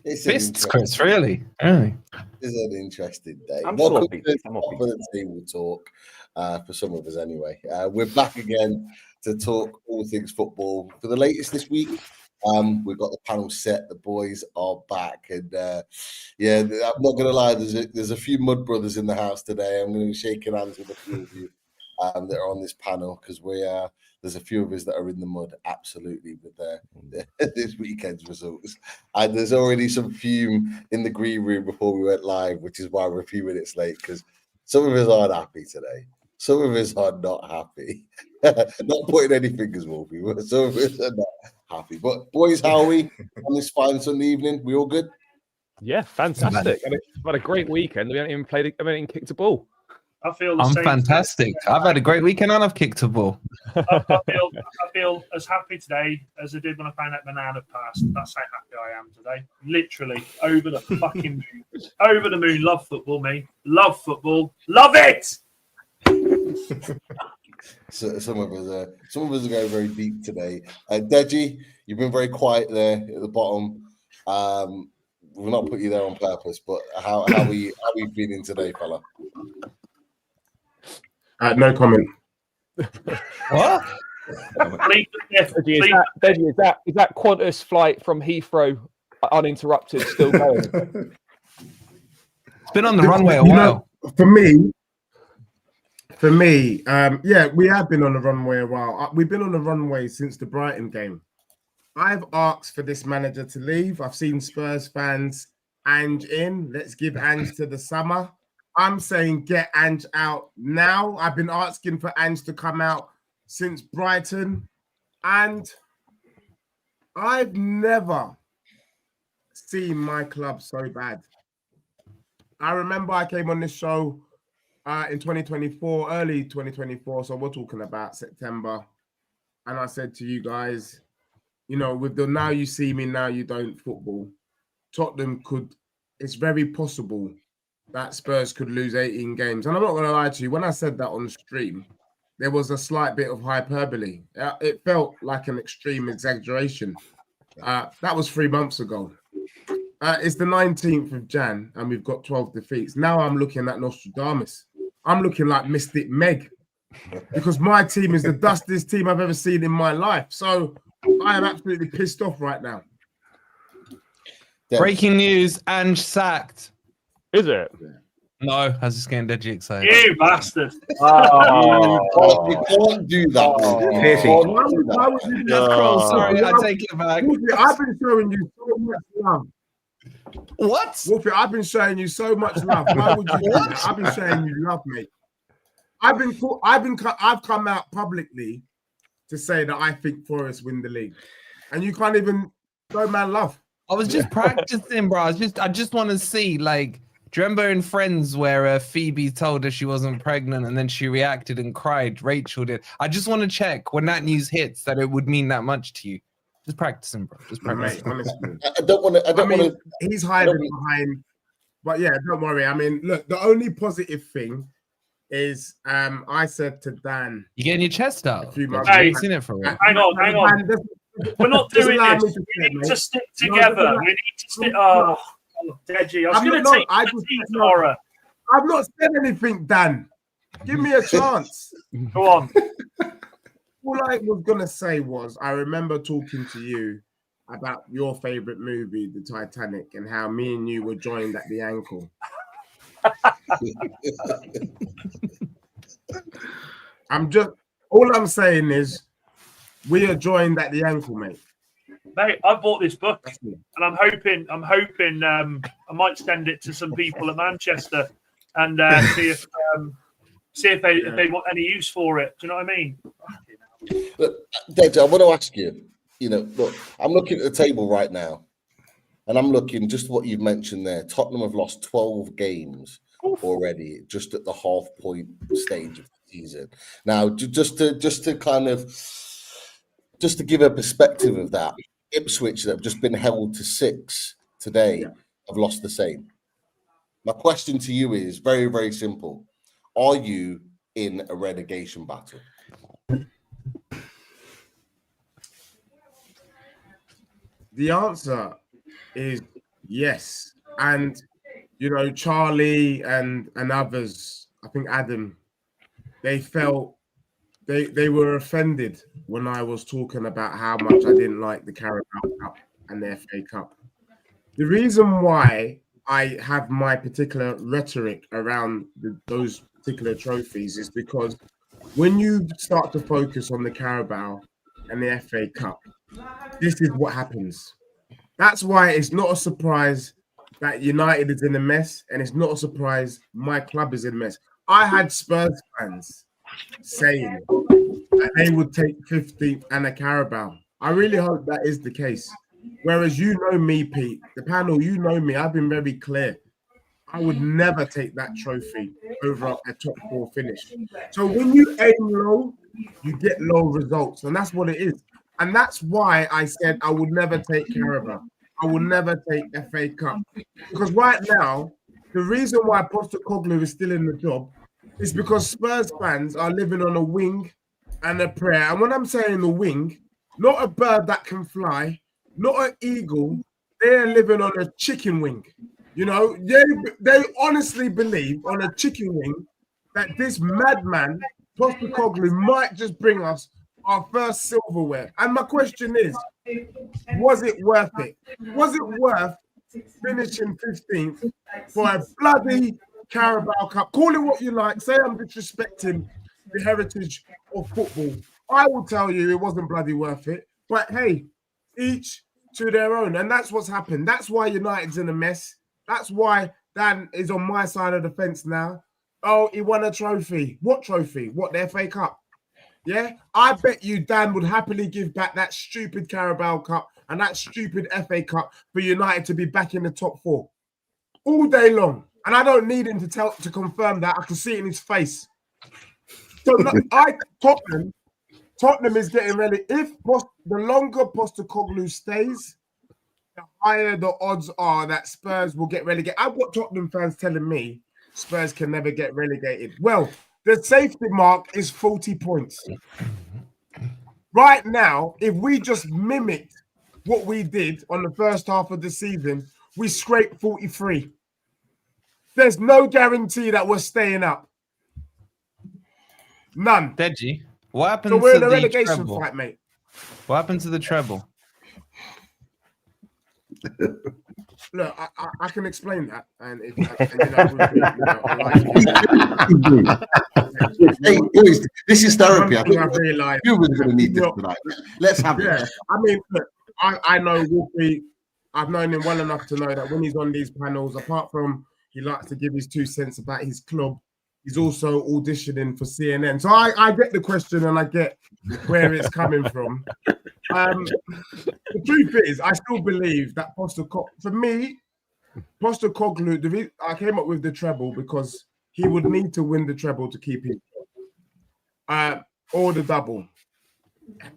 It's Fists, Chris, really? It's an interesting day. Welcome to Top of the Table Talk, for some of us anyway. We're back again to talk all things football. For the latest this week, we've got the panel set. The boys are back. And yeah, I'm not going to lie, there's a few Mud Brothers in the house today. I'm going to be shaking hands with a few of you that are on this panel because there's a few of us that are in the mud, absolutely, with this weekend's results. And there's already some fume in the green room before we went live, which is why we're a few minutes late, because some of us aren't happy today. Some of us are not happy. Not pointing any fingers, Wolfie, but some of us are not happy. But boys, how are we on this fine Sunday evening? We all good? Yeah, fantastic. I've had a great weekend. We haven't even kicked a ball. I'm fantastic. I've had a great weekend and I've kicked a ball. I feel as happy today as I did when I found out Banana passed. That's how happy I am today. Literally over the fucking moon. Over the moon. Love football, me. Love football. Love it. So some of us are going very deep today. Deji, you've been very quiet there at the bottom. We've not put you there on purpose, but how are we feeling today, fella? No comment. What? Is that Qantas flight from Heathrow uninterrupted still going? It's been on the runway a while. For me, yeah, we have been on the runway a while. We've been on the runway since the Brighton game. I've asked for this manager to leave. I've seen Spurs fans, Ange in. Let's give Ange to the summer. I'm saying get Ange out now. I've been asking for Ange to come out since Brighton. And I've never seen my club so bad. I remember I came on this show in 2024, early 2024. So we're talking about September. And I said to you guys, you know, with the now you see me, now you don't football, Tottenham it's very possible that Spurs could lose 18 games. And I'm not going to lie to you, when I said that on stream, there was a slight bit of hyperbole. It felt like an extreme exaggeration. That was 3 months ago. It's the 19th of Jan, and we've got 12 defeats. Now I'm looking at Nostradamus. I'm looking like Mystic Meg, because my team is the dustiest team I've ever seen in my life. So I am absolutely pissed off right now. Breaking news, Ange sacked. Is it? No, I was just getting deadly excited. You bastard. You can't do that. Why would you do that? Sorry, I take it back. Wolfie, I've been showing you so much love. What? Wolfie, I've been showing you so much love. Why would you do that? I've been showing you love, mate. I've come out publicly to say that I think Forest win the league, and you can't even show man love. I was just practicing, bro. I just want to see, like, do you remember in Friends where Phoebe told her she wasn't pregnant and then she reacted and cried? Rachel did. I just want to check when that news hits that it would mean that much to you. Just practicing, bro. Just practicing. Mate, honestly. I don't want to. He's hiding behind. But yeah, don't worry. I mean, look, the only positive thing is I said to Dan. You getting your chest out? Hey, I've seen it for a while. Hang on. We're not doing this. We need to stick together. We need to stick. Oh, Deji, I was going to take tomorrow. I've not said anything, Dan. Give me a chance. Go on. All I was going to say was, I remember talking to you about your favorite movie, The Titanic, and how me and you were joined at the ankle. All I'm saying is, we are joined at the ankle, mate. Mate, I bought this book, and I'm hoping I might send it to some people at Manchester and see if they want any use for it. Do you know what I mean? Look, Dej, I want to ask you. You know, look, I'm looking at the table right now, and I'm looking just what you've mentioned there. Tottenham have lost 12 games already, just at the half-point stage of the season. Now, just to give a perspective of that, Ipswich that have just been held to 6 today have lost the same. My question to you is very, very simple. Are you in a relegation battle? The answer is yes. And, you know, Charlie and others, I think Adam, they felt they were offended when I was talking about how much I didn't like the Carabao Cup and the FA Cup. The reason why I have my particular rhetoric around those particular trophies is because when you start to focus on the Carabao and the FA Cup, this is what happens. That's why it's not a surprise that United is in a mess, and it's not a surprise my club is in a mess. I had Spurs fans saying that they would take 15th and a Carabao. I really hope that is the case. Whereas you know me, Pete, the panel, you know me, I've been very clear. I would never take that trophy over a top 4 finish. So when you aim low, you get low results, and that's what it is. And that's why I said I would never take Carabao. I will never take FA Cup. Because right now, the reason why Postecoglou is still in the job is because Spurs fans are living on a wing and a prayer. And when I'm saying the wing, not a bird that can fly, not an eagle, they're living on a chicken wing. You know, they honestly believe on a chicken wing that this madman, Postecoglou, might just bring us our first silverware. And my question is, was it worth it? Was it worth finishing 15th for a bloody Carabao Cup? Call it what you like. Say I'm disrespecting the heritage of football. I will tell you it wasn't bloody worth it. But hey, each to their own. And that's what's happened. That's why United's in a mess. That's why Dan is on my side of the fence now. Oh, he won a trophy. What trophy? What, the FA Cup? Yeah? I bet you Dan would happily give back that stupid Carabao Cup and that stupid FA Cup for United to be back in the top 4 all day long. And I don't need him to confirm that. I can see it in his face. So Tottenham is getting ready. If the longer Postecoglou stays, the higher the odds are that Spurs will get relegated. I've got Tottenham fans telling me Spurs can never get relegated. Well, the safety mark is 40 points. Right now, if we just mimicked what we did on the first half of the season, we scraped 43. There's no guarantee that we're staying up. None. Deji, what happened so we're to in a the relegation treble? fight, mate. What happened to the treble? Look, I can explain that, and if hey, boys, this is therapy. I think I've realised you were going to need this tonight. Let's have it. I mean, look, I know Wolfie. I've known him well enough to know that when he's on these panels, apart from he likes to give his 2 cents about his club, he's also auditioning for CNN. So I get the question and I get where it's coming from. The truth is, I still believe that Postecoglou, for me, Postecoglou, I came up with the treble because he would need to win the treble to keep his job. Or the double.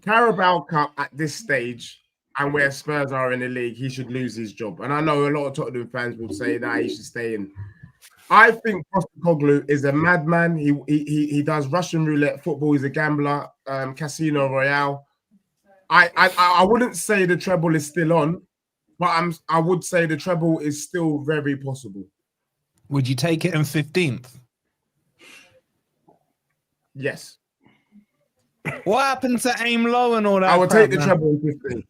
Carabao Cup at this stage, and where Spurs are in the league, he should lose his job. And I know a lot of Tottenham fans will say that he should stay in. I think Postecoglou is a madman. He does Russian roulette football. He's a gambler, Casino Royale. I wouldn't say the treble is still on, but I would say the treble is still very possible. Would you take it in 15th? Yes. What happened to aim low and all that? I would take the treble in 15th.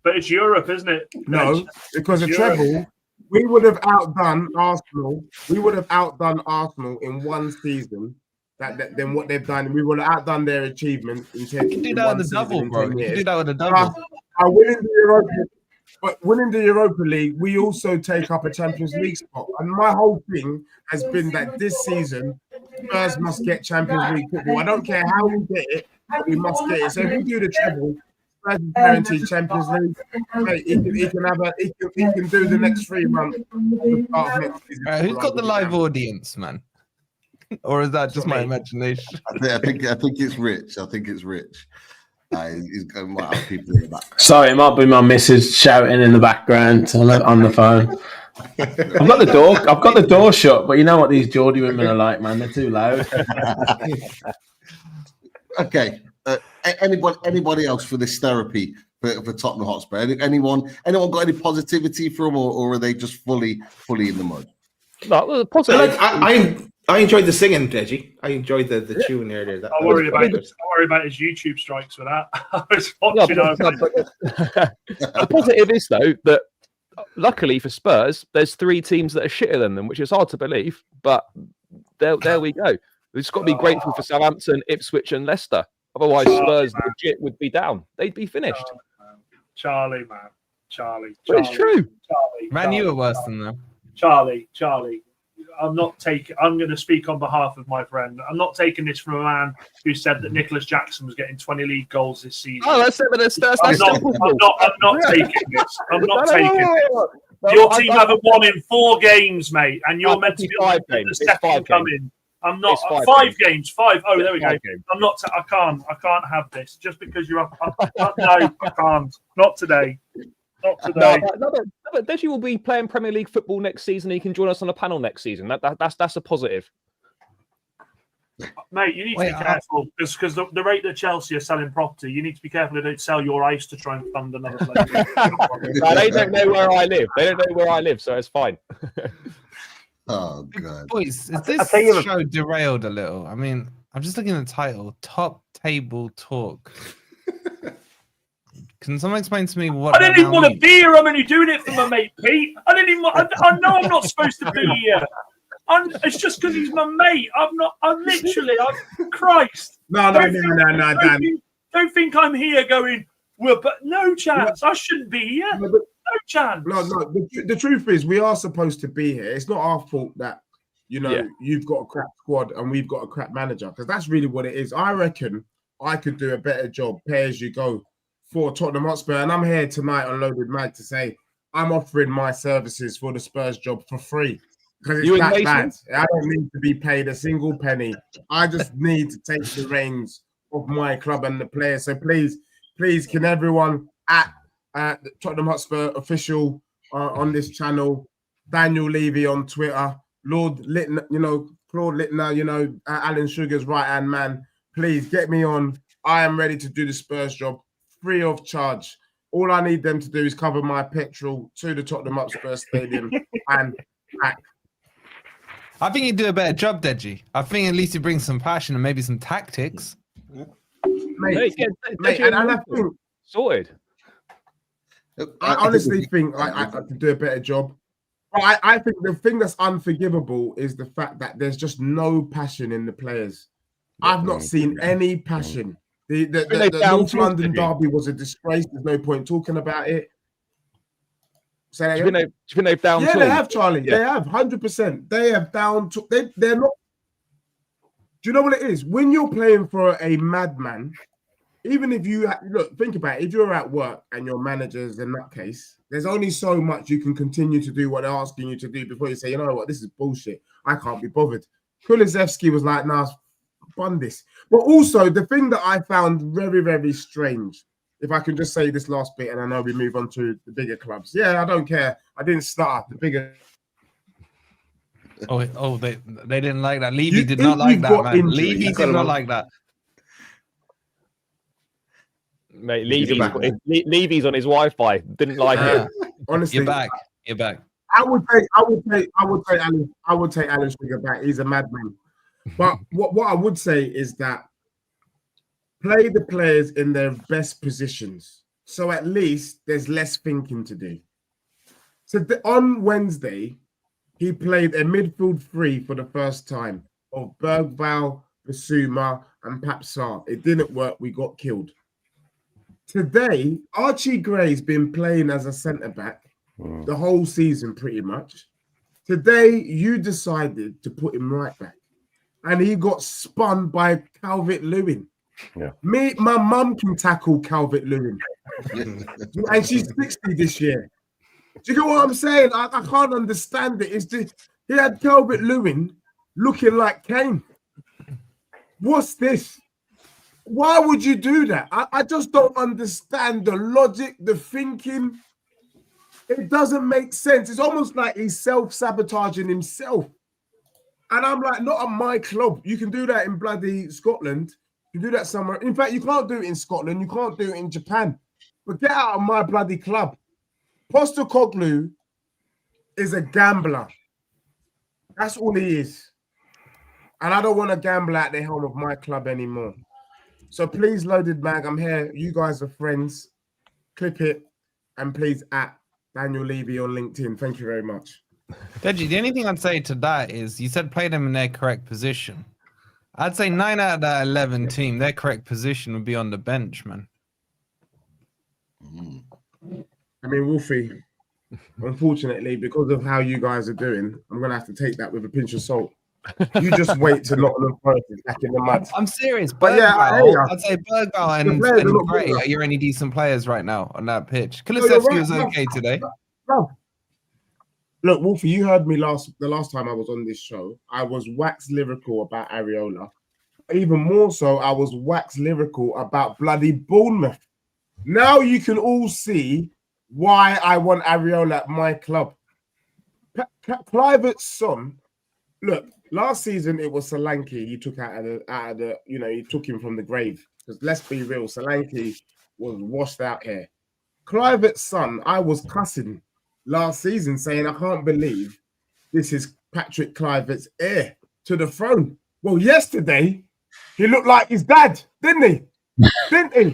But it's Europe, isn't it? No, because a treble, we would have outdone Arsenal. We would have outdone Arsenal in one season. Than what they've done. We would have outdone their achievement in 10 years. You can do that with a double, bro. You can do that with a double. I winning the Europa League, we also take up a Champions League spot. And my whole thing has been that this season, Spurs must get Champions League football. I don't care how we get it, but we must get it. So if we do the treble, Spurs is guaranteed Champions League. Mate, he can do the next 3 months. Who's got the live audience, man? Or is that just my imagination? I think it's Rich. I think it's Rich. He's going to have people in the back. Sorry, it might be my missus shouting in the background on the phone. I've got the door shut, but you know what these Geordie women are like, man. They're too loud. Okay. Anybody else for this therapy for Tottenham Hotspur? Anyone got any positivity from, or are they just fully in the mud? No, the positive. I enjoyed the singing, Deji. I enjoyed the tune earlier. Don't worry about his YouTube strikes for that. I was watching. The positive is though that luckily for Spurs, there's 3 teams that are shitter than them, which is hard to believe. But there we go. We've just got to be grateful for Southampton, Ipswich, and Leicester. Otherwise, Spurs legit would be down. They'd be finished. Charlie. But it's true. Man, you were worse than them. Charlie. I'm going to speak on behalf of my friend. I'm not taking this from a man who said that Nicholas Jackson was getting 20 league goals this season. Oh, that's I'm not taking this. I'm not taking this. Your team haven't won in 4 games, mate, and you're meant to be 5 games. the second coming. I'm not 5 games. 5. Oh, there we go. I'm not. I can't have this just because you're up. No, I can't. Not today. Not today. No, but Deji will be playing Premier League football next season. He can join us on a panel next season. That's a positive. Mate, you need to be careful because the rate that Chelsea are selling property, you need to be careful they don't sell your ice to try and fund another player. No, they don't know where I live. They don't know where I live, so it's fine. Oh god, boys, is this show derailed a little? I mean, I'm just looking at the title: Top Table Talk. Can someone explain to me what? I didn't even want to be here. I'm only doing it for my mate Pete. I didn't even. I know I'm not supposed to be here. It's just because he's my mate. I'm Christ. No, Dan. Don't think I'm here going. Well, but no chance. I shouldn't be here. No chance. No. The truth is, we are supposed to be here. It's not our fault that you've got a crap squad and we've got a crap manager, because that's really what it is. I reckon I could do a better job, pay as you go, for Tottenham Hotspur, and I'm here tonight on Loaded Mag to say I'm offering my services for the Spurs job for free. Because it's that bad. I don't need to be paid a single penny. I just need to take the reins of my club and the players. So please, can everyone at Tottenham Hotspur official on this channel, Daniel Levy on Twitter, Claude Littner, Alan Sugar's right-hand man, please get me on. I am ready to do the Spurs job free of charge. All I need them to do is cover my petrol to the Tottenham Hotspur Stadium and back. I think you do a better job, Deji. I think at least you bring some passion and maybe some tactics. Mate, and I think sorted. I honestly think I could do a better job. I think the thing that's unforgivable is the fact that there's just no passion in the players. I've not seen any passion. The North London derby was a disgrace. There's no point talking about it. Do you think they've down? Yeah, they have, Charlie. Yeah. They have 100%. They have down. They're not. Do you know what it is? When you're playing for a madman, even if you think about it. If you're at work and your manager's in that case, there's only so much you can continue to do what they're asking you to do before you say, you know what, this is bullshit. I can't be bothered. Kulusevski was like, nah, fun this. But also the thing that I found very, very strange. If I can just say this last bit, and I know we move on to the bigger clubs. Yeah, I don't care. I didn't start the bigger. Oh, they didn't like that. Levy did not like that, man. Levy did not like that. Mate, Levy's on his Wi-Fi. Didn't like it. Honestly, you're back. I would take Alan Sugar back. He's a madman. But what I would say is that play the players in their best positions. So at least there's less thinking to do. So on Wednesday, he played a midfield three for the first time of Bergvall, Basuma, and Papsar. It didn't work. We got killed. Today, Archie Gray's been playing as a centre-back the whole season pretty much. Today, you decided to put him right back. And he got spun by Calvert-Lewin. Yeah. My mum can tackle Calvert-Lewin. And she's 60 this year. Do you get what I'm saying? I can't understand it. He had Calvert-Lewin looking like Kane. What's this? Why would you do that? I just don't understand the logic, the thinking. It doesn't make sense. It's almost like he's self-sabotaging himself. And I'm like, not on my club. You can do that in bloody Scotland. You can do that somewhere. In fact, you can't do it in Scotland. You can't do it in Japan. but get out of my bloody club. Postecoglou is a gambler. That's all he is. And I don't want to gamble at the helm of my club anymore. So please, Loaded Mag, I'm here. You guys are friends. Clip it. And please at Daniel Levy on LinkedIn. Thank you very much. Deji, the only thing I'd say to that is you said play them in their correct position. I'd say 9 out of that 11 team, their correct position would be on the bench, man. I mean, Wolfie, unfortunately, because of how you guys are doing, I'm going to have to take that with a pinch of salt. You just wait to Nottingham Forest back in the mud. I'm serious. But yeah, I'd say Bergvall and Gray are your only decent players right now on that pitch. Kulusevski was okay today. Bro. Look, Wolfie, you heard me the last time I was on this show. I was wax lyrical about Areola. Even more so, I was wax lyrical about bloody Bournemouth. Now you can all see why I want Areola at my club. Clivert's son, look, last season it was Solanke he took out of the he took him from the grave. Because let's be real, Solanke was washed out here. Clivert's son, I was cussing last season saying, I can't believe this is Patrick Clivert's heir to the throne. Well, yesterday, he looked like his dad, didn't he? Didn't he? Yeah.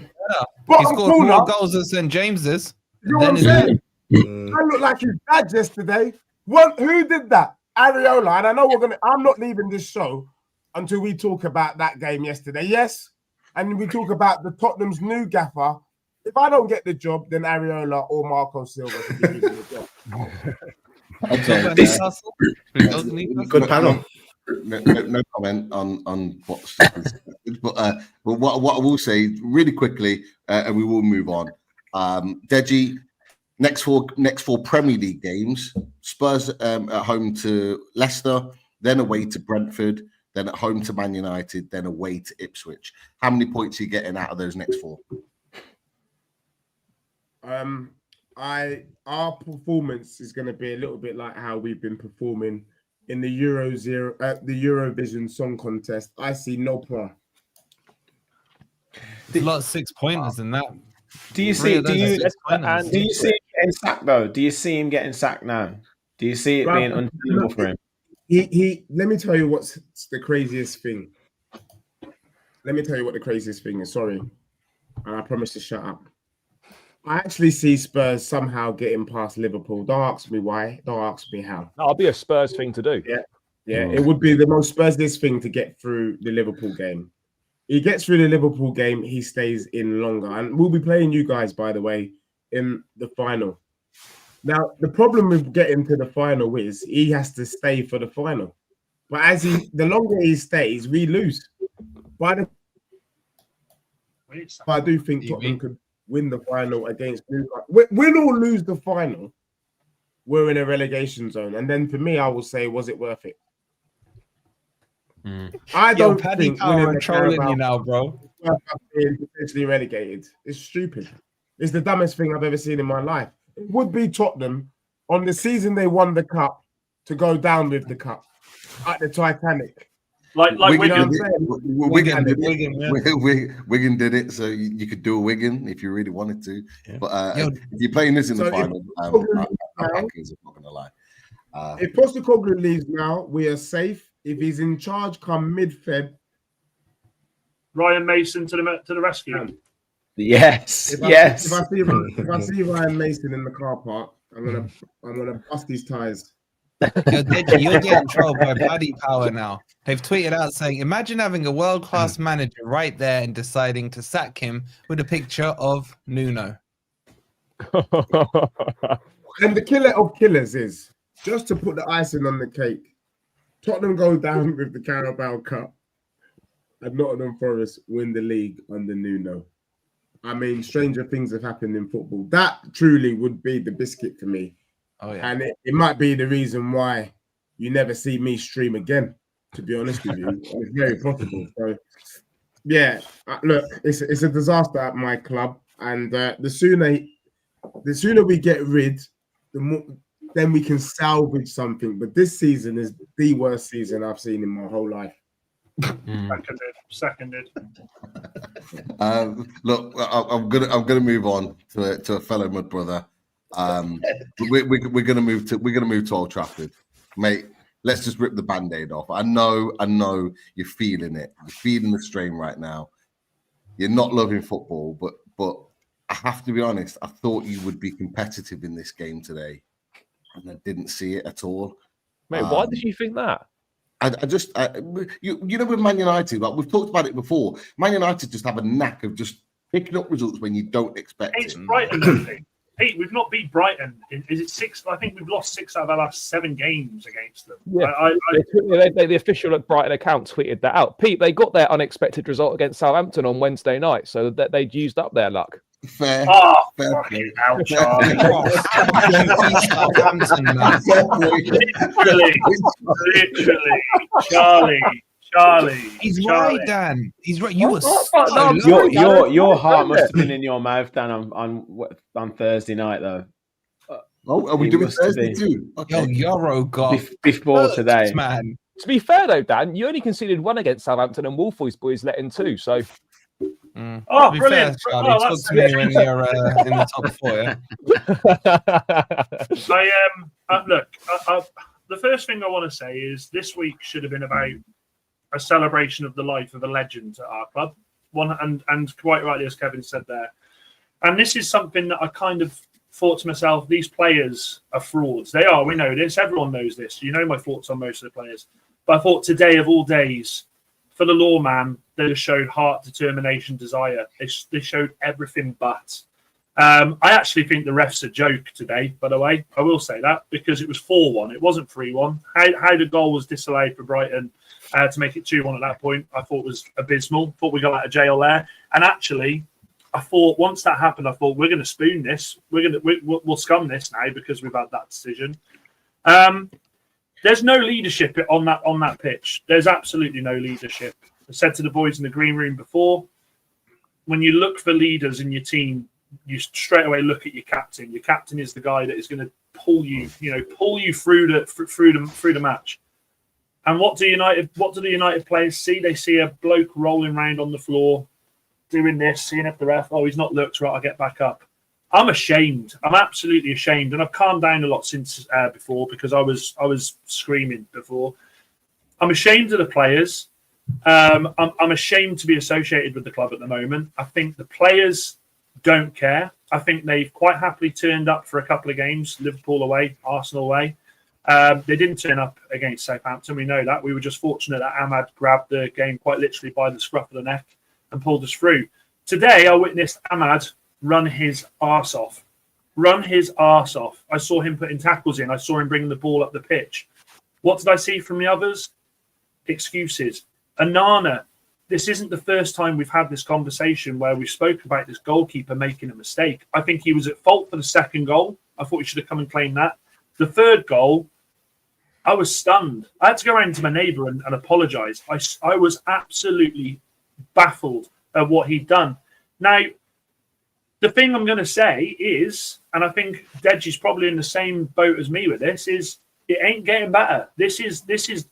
He scored more goals than St. James's. You know what I'm saying? I looked like his dad yesterday. Who did that? Areola. And I know I'm not leaving this show until we talk about that game yesterday. Yes. And we talk about the Tottenham's new gaffer. If I don't get the job, then Areola or Marco Silva should be given the job. Okay. Good panel. No comment on what's but what I will say really quickly, and we will move on. Deji, next four Premier League games: Spurs at home to Leicester, then away to Brentford, then at home to Man United, then away to Ipswich. How many points are you getting out of those next four? Our performance is going to be a little bit like how we've been performing in the Eurovision Song Contest. I see no point. There's a lot of 6-pointers in that. Do you see him getting sacked though? Do you see him getting sacked now? Do you see it being untenable for him? He let me tell you what's the craziest thing. Let me tell you what the craziest thing is. Sorry. And I promise to shut up. I actually see Spurs somehow getting past Liverpool. Don't ask me why. Don't ask me how. That'll be a Spurs thing to do. Yeah. It would be the most Spurs-less thing to get through the Liverpool game. He gets through the Liverpool game, he stays in longer. And we'll be playing you guys, by the way, in the final. Now, the problem with getting to the final is he has to stay for the final. But the longer he stays, we lose. But I do think Tottenham could win the final against Newcastle. Win or lose the final, we're in a relegation zone. And then for me, I will say, was it worth it? I don't think I'm trolling you now, bro. Being potentially relegated. It's stupid. It's the dumbest thing I've ever seen in my life. It would be Tottenham on the season they won the cup to go down with the cup at the Titanic. Like Wigan did it, so you could do a Wigan if you really wanted to. Yeah. But if you're playing this in the final, I'm not going to lie. If Postecoglou leaves now, we are safe. If he's in charge come mid-Feb, Ryan Mason to the rescue. Yes. If I see Ryan Mason in the car park, I'm gonna bust his tires. You're getting trolled by Paddy Power now. They've tweeted out saying, imagine having a world-class manager right there and deciding to sack him with a picture of Nuno. And the killer of killers is, just to put the icing on the cake, Tottenham go down with the Carabao Cup and Nottingham Forest win the league under Nuno. I mean, stranger things have happened in football. That truly would be the biscuit for me. Oh, yeah. And it might be the reason why you never see me stream again, to be honest with you. It's very possible. So, yeah, look, it's a disaster at my club. And the sooner we get rid, the more, then we can salvage something. But this season is the worst season I've seen in my whole life. Seconded. Look, I'm gonna move on to a fellow mud brother. We're gonna move to Old Trafford, mate. Let's just rip the band-aid off. I know you're feeling it. You're feeling the strain right now. You're not loving football, but I have to be honest. I thought you would be competitive in this game today, and I didn't see it at all. Mate, why did you think that? You know, with Man United, like we've talked about it before, Man United just have a knack of just picking up results when you don't expect It's it. Brighton. Pete, we've not beat Brighton. Is it 6? I think we've lost 6 out of our last 7 games against them. Yeah, the official at Brighton account tweeted that out. Pete, they got their unexpected result against Southampton on Wednesday night, so that they'd used up their luck. Fair. Oh, fucking hell, Charlie. literally, Charlie. He's Charlie. right, Dan. He's right. You were Your heart must have been in your mouth, Dan, on Thursday night, though. Oh, are we doing Thursday too? Okay. Yo, Euro got before today, man. To be fair, though, Dan, you only conceded 1 against Southampton, and Wolfboy's boys let in 2. So, oh, brilliant! Fair, Charlie, talk to me when you're in the top 4. Yeah? Look. The first thing I want to say is this week should have been about a celebration of the life of a legend at our club. And quite rightly, as Kevin said there. And this is something that I kind of thought to myself, these players are frauds. They are, we know this. Everyone knows this. You know my thoughts on most of the players. But I thought today, of all days, for the lawman, they just showed heart, determination, desire. They showed everything but. I actually think the ref's a joke today, by the way. I will say that, because it was 4-1. It wasn't 3-1. How the goal was disallowed for Brighton to make it 2-1 at that point, I thought was abysmal. Thought we got out of jail there. And actually, I thought once that happened, I thought we're going to spoon this. We'll scum this now because we've had that decision. There's no leadership on that pitch. There's absolutely no leadership. I said to the boys in the green room before, when you look for leaders in your team, you straight away look at your captain. Your captain is the guy that is going to pull you through the match. And what do the United players see? They see a bloke rolling around on the floor, doing this, seeing if the ref, oh, he's not looked right, I'll get back up. I'm ashamed. I'm absolutely ashamed, and I've calmed down a lot since before because I was screaming before. I'm ashamed of the players. I'm ashamed to be associated with the club at the moment. I think the players don't care. I think they've quite happily turned up for a couple of games, Liverpool away, Arsenal away. They didn't turn up against Southampton. We know that. We were just fortunate that Ahmad grabbed the game quite literally by the scruff of the neck and pulled us through. Today, I witnessed Ahmad run his arse off. I saw him putting tackles in. I saw him bringing the ball up the pitch. What did I see from the others? Excuses. Anana, this isn't the first time we've had this conversation where we spoke about this goalkeeper making a mistake. I think he was at fault for the second goal. I thought he should have come and claimed that. The third goal, I was stunned. I had to go around to my neighbour and apologise. I was absolutely baffled at what he'd done. Now, the thing I'm going to say is, and I think Deji's probably in the same boat as me with this, is it ain't getting better. This is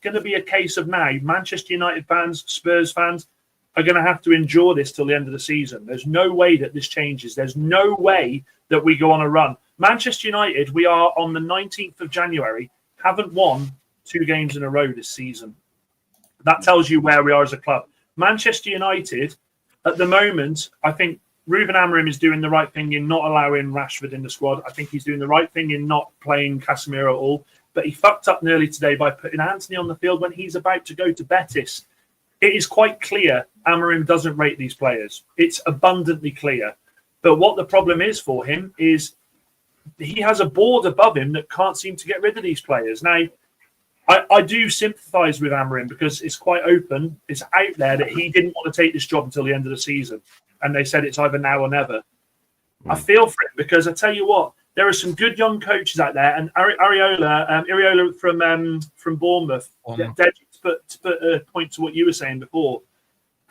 going to be a case of now Manchester United fans, Spurs fans are going to have to endure this till the end of the season. There's no way that this changes. There's no way that we go on a run. Manchester United, we are on the 19th of January, haven't won 2 games in a row this season. That tells you where we are as a club. Manchester United, at the moment, I think Ruben Amorim is doing the right thing in not allowing Rashford in the squad. I think he's doing the right thing in not playing Casemiro at all. But he fucked up nearly today by putting Anthony on the field when he's about to go to Betis. It is quite clear Amorim doesn't rate these players. It's abundantly clear. But what the problem is for him is he has a board above him that can't seem to get rid of these players. Now, I do sympathise with Amorim because it's quite open. It's out there that he didn't want to take this job until the end of the season. And they said it's either now or never. I feel for him because I tell you what, there are some good young coaches out there. And Iriola from Bournemouth, to put a point to what you were saying before,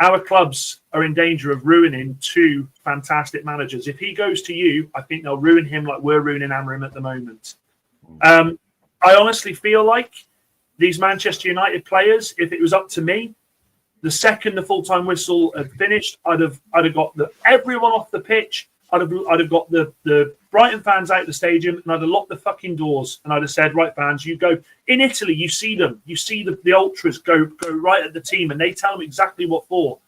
our clubs are in danger of ruining 2 fantastic managers. If he goes to you, I think they'll ruin him like we're ruining Amorim at the moment. I honestly feel like these Manchester United players, if it was up to me, The second the full-time whistle had finished, I'd have got everyone off the pitch. I'd have got the Brighton fans out of the stadium, and I'd have locked the fucking doors, and I'd have said, right, fans, you go. In Italy, you see them. You see the ultras go right at the team, and they tell them exactly what for.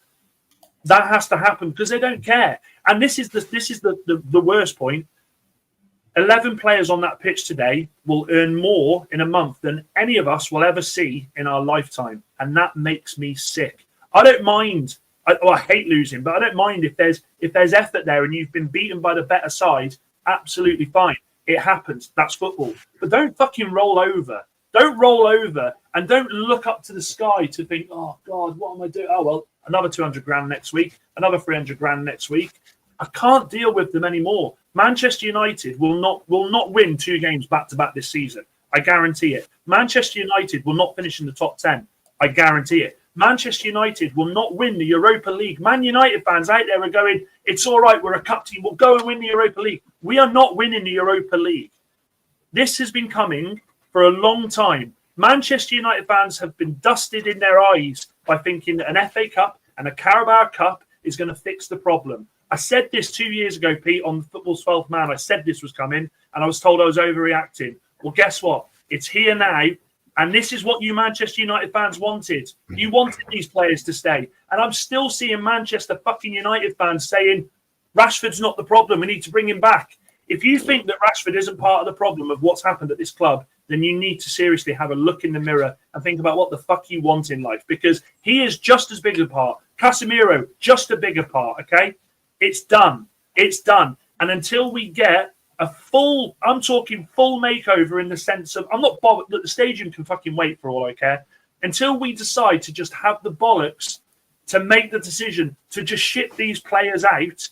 That has to happen because they don't care. And this is the worst point. 11 players on that pitch today will earn more in a month than any of us will ever see in our lifetime. And that makes me sick. I don't mind. I hate losing, but I don't mind if there's effort there and you've been beaten by the better side. Absolutely fine. It happens. That's football. But don't fucking roll over. Don't roll over and don't look up to the sky to think, oh, God, what am I doing? Oh, well, another 200 grand next week, another 300 grand next week. I can't deal with them anymore. Manchester United will not win 2 games back-to-back this season. I guarantee it. Manchester United will not finish in the top 10. I guarantee it. Manchester United will not win the Europa League. Man United fans out there are going, it's all right, we're a cup team. We'll go and win the Europa League. We are not winning the Europa League. This has been coming for a long time. Manchester United fans have been dusted in their eyes by thinking that an FA Cup and a Carabao Cup is going to fix the problem. I said this 2 years ago, Pete, on Football's 12th Man. I said this was coming, and I was told I was overreacting. Well, guess what? It's here now, and this is what you Manchester United fans wanted. You wanted these players to stay. And I'm still seeing Manchester fucking United fans saying, Rashford's not the problem. We need to bring him back. If you think that Rashford isn't part of the problem of what's happened at this club, then you need to seriously have a look in the mirror and think about what the fuck you want in life, because he is just as big a part. Casemiro, just a bigger part, okay? It's done. It's done. And until we get a full, I'm talking full makeover in the sense of, I'm not bothered that the stadium can fucking wait for all I care. Until we decide to just have the bollocks to make the decision to just ship these players out,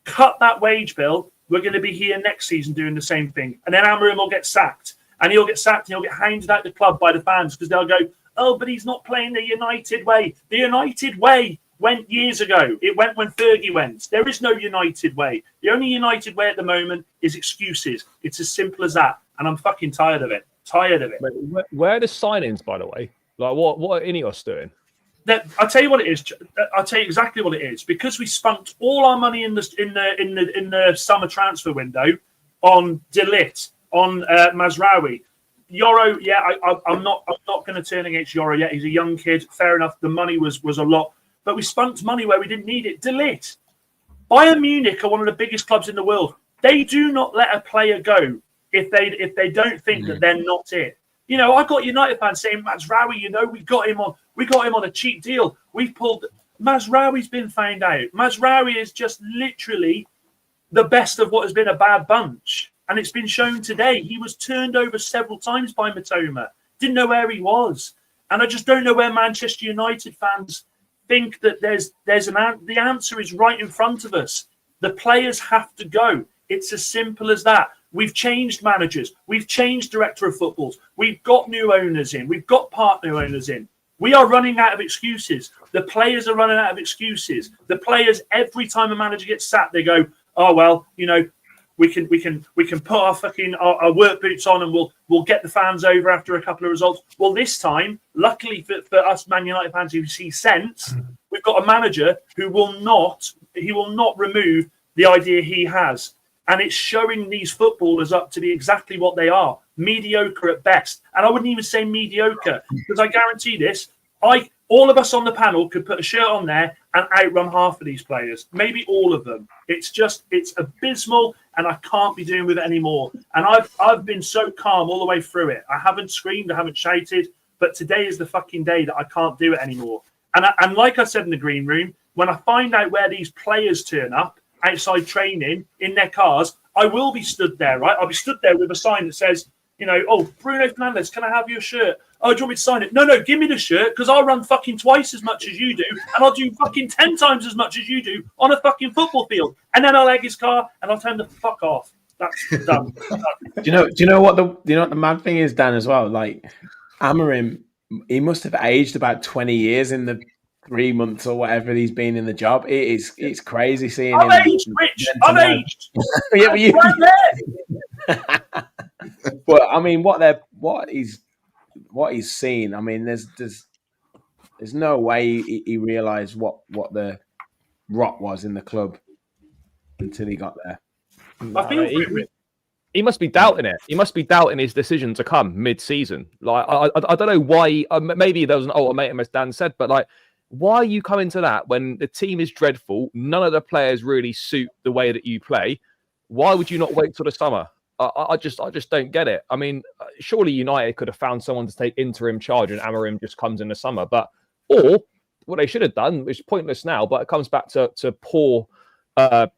cut that wage bill, we're going to be here next season doing the same thing. And then Amorim will get sacked. And he'll get sacked and he'll get hounded out the club by the fans because they'll go, oh, but he's not playing the United way. The United way went years ago. It went when Fergie went. There is no United way. The only United way at the moment is excuses. It's as simple as that. And I'm fucking tired of it. Tired of it. Where are the signings, by the way? Like, what are Ineos doing? I'll tell you what it is. I'll tell you exactly what it is. Because we spent all our money in the summer transfer window on De Ligt, on Mazraoui. Yoro, yeah, I'm not going to turn against Yoro yet. He's a young kid. Fair enough. The money was a lot. But we spent money where we didn't need it. De Ligt. Bayern Munich are one of the biggest clubs in the world. They do not let a player go if they don't think that they're not it. You know, I got United fans saying, Mazraoui, you know, we got him on a cheap deal. We've pulled. Mazraoui's been found out. Mazraoui is just literally the best of what has been a bad bunch. And it's been shown today. He was turned over several times by Matoma. Didn't know where he was. And I just don't know where Manchester United fans think that the answer is right in front of us. The players have to go. It's as simple as that. We've changed managers. We've changed director of footballs. We've got new owners in. We've got part-new owners in. We are running out of excuses. The players are running out of excuses. The players, every time a manager gets sacked, they go, oh, well, you know, we can put our fucking our work boots on and we'll get the fans over after a couple of results. Well, this time, luckily for us Man United fans who see sense, we've got a manager who will not remove the idea he has. And it's showing these footballers up to be exactly what they are, mediocre at best. And I wouldn't even say mediocre, because I guarantee this, all of us on the panel could put a shirt on there and outrun half of these players, maybe all of them. It's abysmal, and I can't be doing with it anymore. And I've been so calm all the way through it. I haven't screamed, I haven't shouted, but today is the fucking day that I can't do it anymore. And like I said in the green room, when I find out where these players turn up outside training in their cars, I will be stood there, right? I'll be stood there with a sign that says, you know, oh, Bruno Fernandes, can I have your shirt? Oh, do you want me to sign it? No, give me the shirt, because I'll run fucking twice as much as you do, and I'll do fucking 10 times as much as you do on a fucking football field. And then I'll egg his car, and I'll tell him to fuck off. That's done. Do you know what the mad thing is, Dan, as well? Like, Amorim, he must have aged about 20 years in the 3 months or whatever he's been in the job. It's crazy seeing him. I've aged, Rich. I've aged. Yeah, but you. But I mean, what he's seen. I mean, there's There's no way he realised what the rot was in the club until he got there. He must be doubting it. He must be doubting his decision to come mid-season. Like I don't know why. Maybe there was an ultimatum, as Dan said, but like, why are you coming to that when the team is dreadful? None of the players really suit the way that you play. Why would you not wait till the summer? I just don't get it. I mean, surely United could have found someone to take interim charge, and Amorim just comes in the summer. Or what they should have done, which is pointless now, but it comes back to poor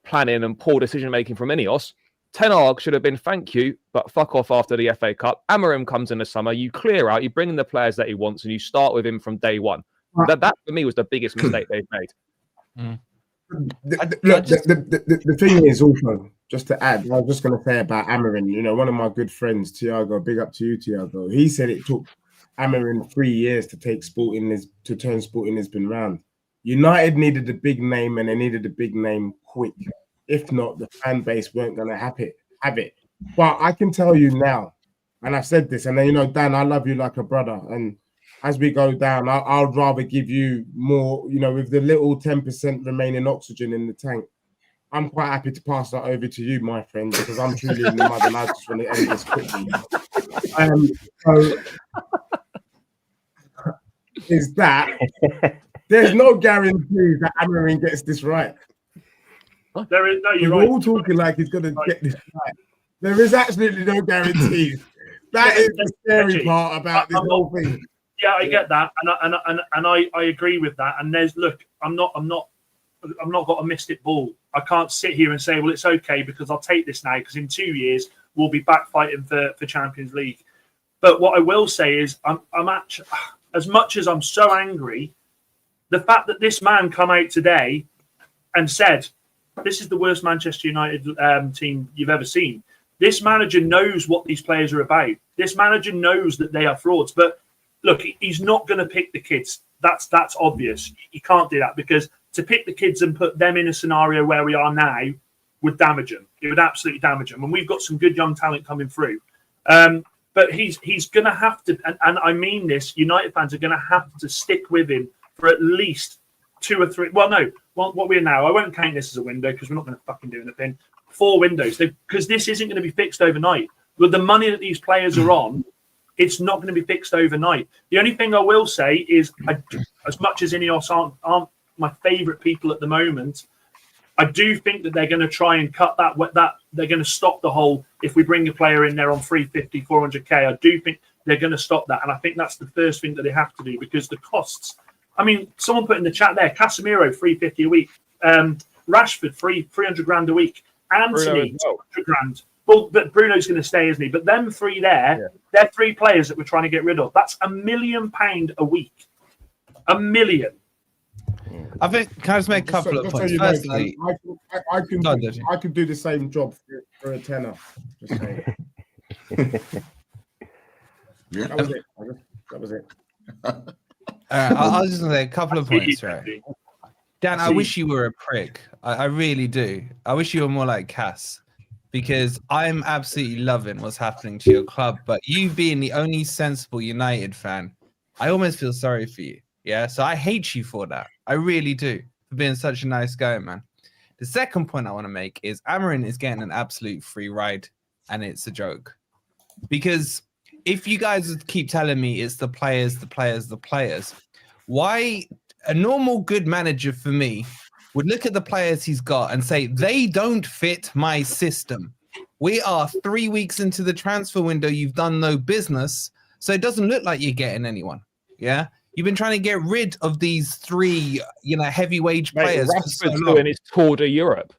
planning and poor decision making from Ineos. Ten Hag should have been thank you, but fuck off after the FA Cup. Amorim comes in the summer, you clear out, you bring in the players that he wants, and you start with him from day one. That for me was the biggest mistake they've made. The thing is also, just to add, I was just going to say about Amorim, you know, one of my good friends, Tiago, big up to you, Tiago. He said it took Amorim 3 years to turn Sporting Lisbon round. United needed a big name, and they needed a big name quick. If not, the fan base weren't going to have it. But I can tell you now, and I've said this, and then, you know, Dan, I love you like a brother. And as we go down, I'd rather give you more, you know, with the little 10% remaining oxygen in the tank. I'm quite happy to pass that over to you, my friend, because I'm truly in the mud and I just want to end this quickly. Is that there's no guarantee that Amorim gets this right. There is no. You're We're right. all talking like he's going to get this right. There is absolutely no guarantee. That is the scary part about this whole thing. Yeah, I get that, and I agree with that. And I'm not got a mystic ball. I can't sit here and say, well, it's okay because I'll take this now because in 2 years we'll be back fighting for Champions League. But what I will say is, I'm actually, as much as I'm so angry, the fact that this man come out today and said, this is the worst Manchester United team you've ever seen. This manager knows what these players are about. This manager knows that they are frauds. But look, he's not going to pick the kids. That's obvious. He can't do that because to pick the kids and put them in a scenario where we are now would damage them. It would absolutely damage them. And we've got some good young talent coming through. But he's going to have to, and I mean this, United fans are going to have to stick with him for at least 2 or 3. Well, no, what we're now, I won't count this as a window because we're not going to fucking do anything. 4 windows, because this isn't going to be fixed overnight. With the money that these players are on, it's not going to be fixed overnight. The only thing I will say is, as much as Ineos aren't my favourite people at the moment, I do think that they're going to try and cut that they're going to stop the whole, if we bring a player in there on 350, 400k, I do think they're going to stop that. And I think that's the first thing that they have to do because the costs, I mean, someone put in the chat there, Casemiro, 350 a week, Rashford, 300 grand a week, Anthony, 200 grand. Well, but Bruno's going to stay, isn't he? But them three there, they're 3 players that we're trying to get rid of. That's £1 million a week. £1 million. I think, can I just make a couple of points? Firstly, I can do the same job for a tenner. Just saying. That was it. I was just going to say a couple of points, right? Dan, I wish you were a prick. I really do. I wish you were more like Cass, because I'm absolutely loving what's happening to your club. But you being the only sensible United fan, I almost feel sorry for you. Yeah, so I hate you for that. I really do, for being such a nice guy, man. The second point I want to make is Amorim is getting an absolute free ride, and it's a joke. Because if you guys keep telling me it's the players, why a normal good manager for me would look at the players he's got and say, they don't fit my system. We are 3 weeks into the transfer window. You've done no business. So it doesn't look like you're getting anyone. Yeah. You've been trying to get rid of these 3, heavy wage players. Rashford's doing his tour de Europe.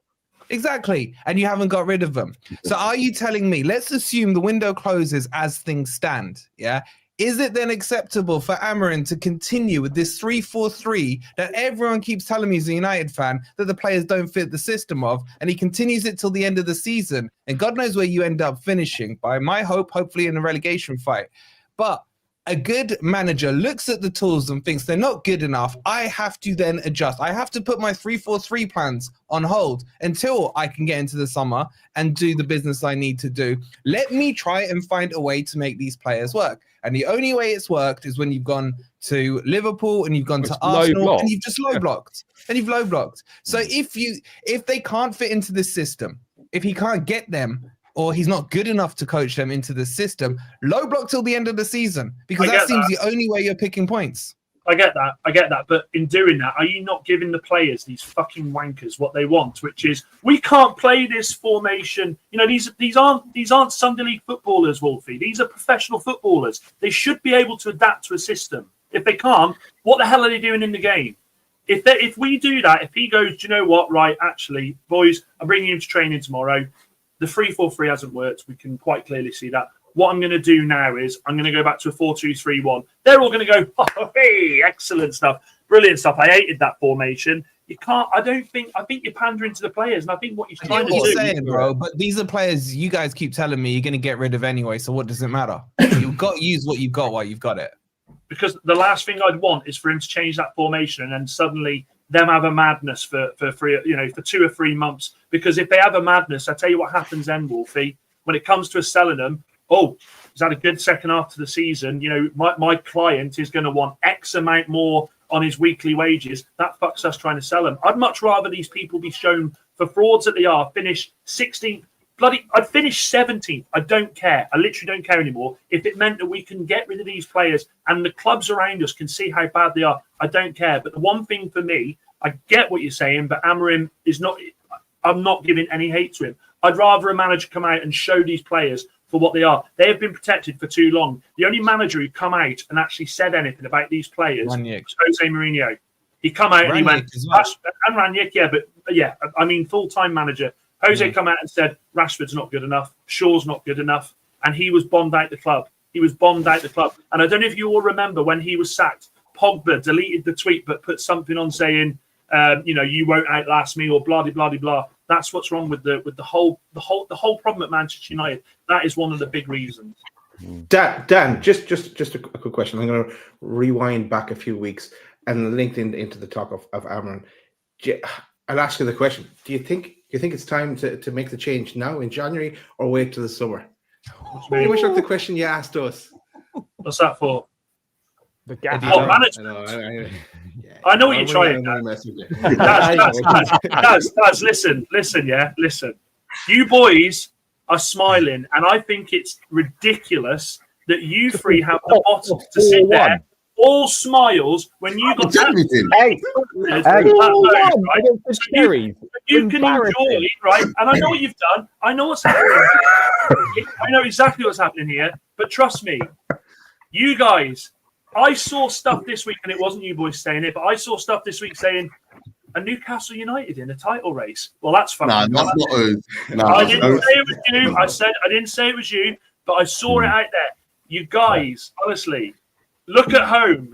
Exactly. And you haven't got rid of them. So are you telling me, let's assume the window closes as things stand. Yeah. Is it then acceptable for Amorim to continue with this 3-4-3 that everyone keeps telling me as a United fan that the players don't fit the system of, and he continues it till the end of the season? And God knows where you end up finishing, by my hope, hopefully in a relegation fight. But a good manager looks at the tools and thinks they're not good enough, I have to then adjust. I have to put my 3-4-3 plans on hold until I can get into the summer and do the business I need to do. Let me try and find a way to make these players work. And the only way it's worked is when you've gone to Liverpool and you've gone to Arsenal and you've just low blocked. And you've low blocked. So if they can't fit into this system, if he can't get them, or he's not good enough to coach them into the system, low block till the end of the season, because that seems the only way you're picking points. I get that. But in doing that, are you not giving the players, these fucking wankers, what they want, which is, we can't play this formation. You know, these aren't Sunday League footballers, Wolfie. These are professional footballers. They should be able to adapt to a system. If they can't, what the hell are they doing in the game? If we do that, if he goes, do you know what? Right, actually, boys, I'm bringing you to training tomorrow. The 3-4-3 hasn't worked. We can quite clearly see that. What I'm going to do now is I'm going to go back to a 4-2-3-1. They're all going to go, oh, hey, excellent stuff, brilliant stuff. I hated that formation. You can't. I think you're pandering to the players, and I think what you're trying to do. Saying, bro, but these are players you guys keep telling me you're going to get rid of anyway. So what does it matter? You've got to use what you've got while you've got it. Because the last thing I'd want is for him to change that formation and then suddenly them have a madness for 2 or 3 months. Because if they have a madness, I tell you what happens then, Wolfie. When it comes to us selling them, he's had a good second half to the season. You know, my client is going to want X amount more on his weekly wages. That fucks us trying to sell them. I'd much rather these people be shown, for frauds that they are, finish 16th. I'd finish 17th. I don't care. I literally don't care anymore. If it meant that we can get rid of these players and the clubs around us can see how bad they are, I don't care. But the one thing for me, I get what you're saying, but Amorim is not. I'm not giving any hate to him. I'd rather a manager come out and show these players for what they are. They have been protected for too long. The only manager who come out and actually said anything about these players was Jose Mourinho. He come out and he went, and Ranić, I mean, full-time manager. Jose come out and said, Rashford's not good enough, Shaw's not good enough, and he was bombed out the club. And I don't know if you all remember when he was sacked, Pogba deleted the tweet but put something on saying, you won't outlast me, or blah, blah, blah, blah. That's what's wrong with the whole problem at Manchester United. That is one of the big reasons. Dan, just a quick question. I'm going to rewind back a few weeks and link into the talk of Amorim. I'll ask you the question. Do you think it's time to make the change now in January, or wait till the summer? Pretty much like the question you asked us. What's that for? The gap. Management. I know what you're trying. Daz, listen. You boys are smiling, and I think it's ridiculous that you three have the bottom to sit there, all smiles, when you got you can enjoy, right? And I know what you've done. I know what's happening. I know exactly what's happening here. But trust me, you guys, I saw stuff this week, and it wasn't you boys saying it, but I saw stuff this week saying a Newcastle United in a title race. Well, that's funny. No, that's not us. No, I didn't say it was you. I didn't say it was you, but I saw it out there. You guys, honestly, look at home,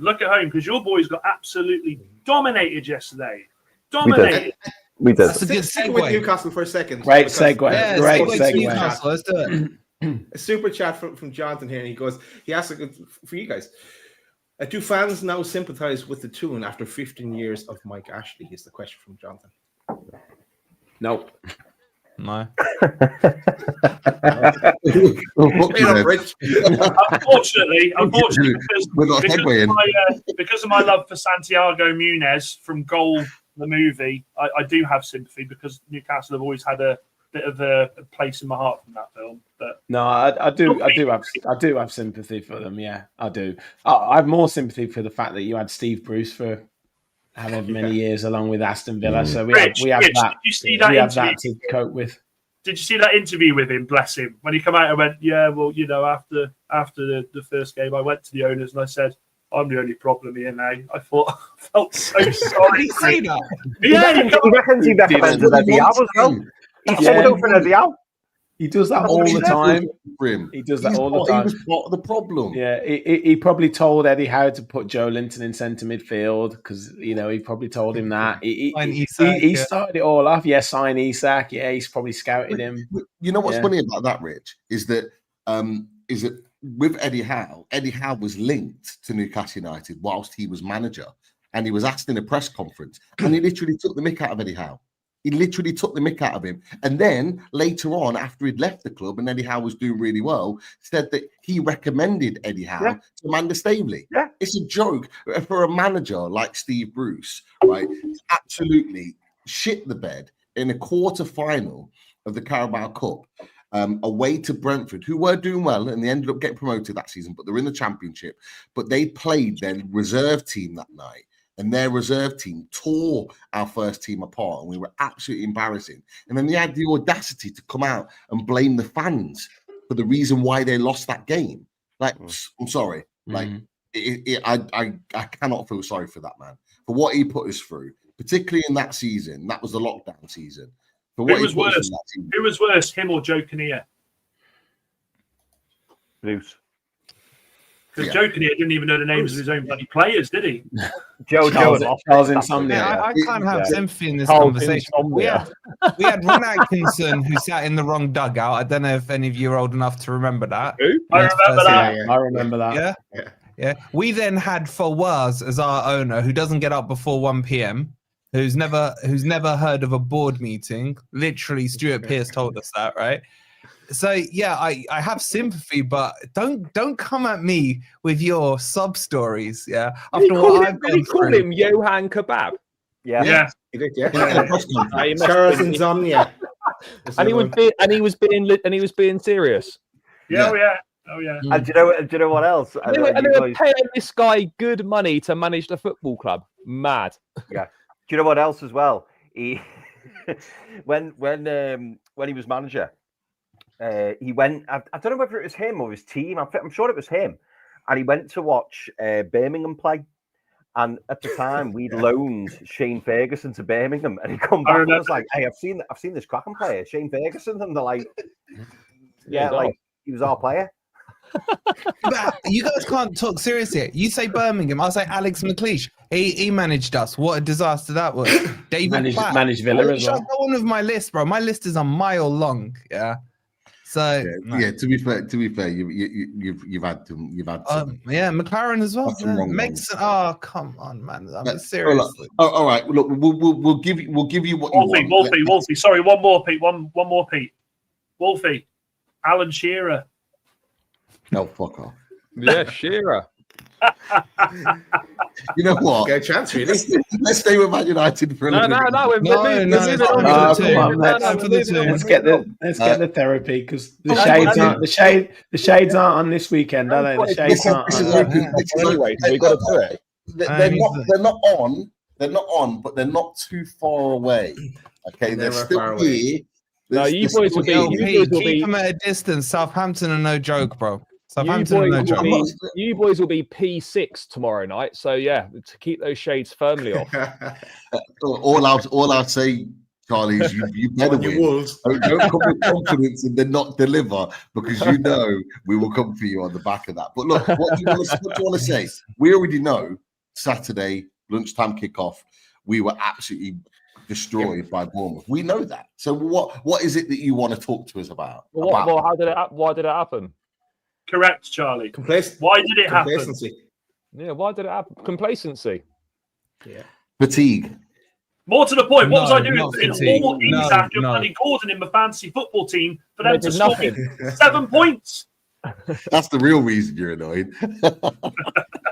because your boys got absolutely dominated yesterday. Dominated. We did. That's a good Stick with Newcastle for a second. Great segue. Yeah, Great segue. Let's do it. A super chat from Jonathan here, and he asks for you guys. Do fans now sympathise with the tune after 15 years of Mike Ashley? Is the question from Jonathan. Nope. No. Unfortunately, because of my love for Santiago Munez from Goal, the movie, I do have sympathy, because Newcastle have always had a bit of a place in my heart from that film. But no, I do have sympathy for them. Yeah, I do. I have more sympathy for the fact that you had Steve Bruce for however many years, along with Aston Villa. So we have that. Did you see that interview to cope with? Did you see that interview with him? Bless him. When he came out and went, yeah, well, after the first game, I went to the owners and I said, I'm the only problem here now. I felt so sorry. Did he say that? Yeah, he reckons he defended Eddie Howe as well. He does that all the time. He does that all the time. He was part of the problem. Yeah, he probably told Eddie Howe to put Joe Linton in centre midfield, because he probably told him that. He started it all off. Yeah, sign Isak. Yeah, he's probably scouted him. You know what's funny about that, Rich, is that with Eddie Howe was linked to Newcastle United whilst he was manager, and he was asked in a press conference, and he literally took the mick out of Eddie Howe. He literally took the mick out of him. And then later on, after he'd left the club and Eddie Howe was doing really well, said that he recommended Eddie Howe to Amanda Staveley. Yeah. It's a joke for a manager like Steve Bruce, right? Absolutely shit the bed in a quarter final of the Carabao Cup, away to Brentford, who were doing well and they ended up getting promoted that season, but they're in the Championship. But they played their reserve team that night. And their reserve team tore our first team apart, and we were absolutely embarrassing. And then they had the audacity to come out and blame the fans for the reason why they lost that game. Like, I'm sorry, like I cannot feel sorry for that man for what he put us through, particularly in that season. That was the lockdown season. For what Who was worse? Who was worse, him or Joe Kinnear? Bruce. Because Joe Kinnear didn't even know the names of his own bloody players, did he? Charles Insomnia. I can't have sympathy in this conversation. We had Ron Atkinson who sat in the wrong dugout. I don't know if any of you are old enough to remember that. Who? I remember that. Yeah. We then had Fawaz as our owner, who doesn't get up before 1 p.m., who's never heard of a board meeting. Literally, Stuart Pearce told us that, right? So yeah, I have sympathy, but don't come at me with your sub stories. Yeah, after what I've been through. Call him Johan Kebab. Yeah. He did. Charles Insomnia. And he was being serious. Yeah. Oh yeah. And do you know what else? And they were paying this guy good money to manage the football club. Mad. Yeah. Do you know what else as well? He when he was manager. He went. I don't know whether it was him or his team. I'm sure it was him, and he went to watch Birmingham play. And at the time, we'd loaned Shane Ferguson to Birmingham, and he come back and was like, "Hey, I've seen this cracking player, Shane Ferguson," and they're like, "Yeah, like he was our player." But you guys can't talk seriously. You say Birmingham, I'll say Alex McLeish. He managed us. What a disaster that was. David managed Villa as well. Go on with my list, bro. My list is a mile long. Yeah. So to be fair, you've had some. Yeah, McLaren as well. Oh, come on, man. I mean, seriously. All right. Look, we'll give you what you want. Wolfie. Sorry, one more, Pete. One more, Pete. Wolfie. Alan Shearer. No, fuck off. Yeah, Shearer. You know what? Get a chance, really. Let's stay with Man United for a little bit. Let's get the therapy because the shades aren't on this weekend, are they? The shades aren't. Anyway, we got to do it. They're not on, but they're not too far away. Okay, they're still here. No, you boys will be. Keep them at a distance. Southampton are no joke, bro. You boys will be P6 tomorrow night, so yeah, to keep those shades firmly off. all I'll say, Charlie, is you better win. Don't come with confidence and then not deliver, because you know we will come for you on the back of that. But look, what do you want to say? We already know Saturday lunchtime kickoff, we were absolutely destroyed by Bournemouth. We know that. So what is it that you want to talk to us about? Why did it happen? Correct, Charlie. Why did it happen? Yeah, why did it happen? Complacency. Yeah. Fatigue. More to the point, what was I doing in all East after planning Gordon in my fantasy football team for them to score 7 points? That's the real reason you're annoyed.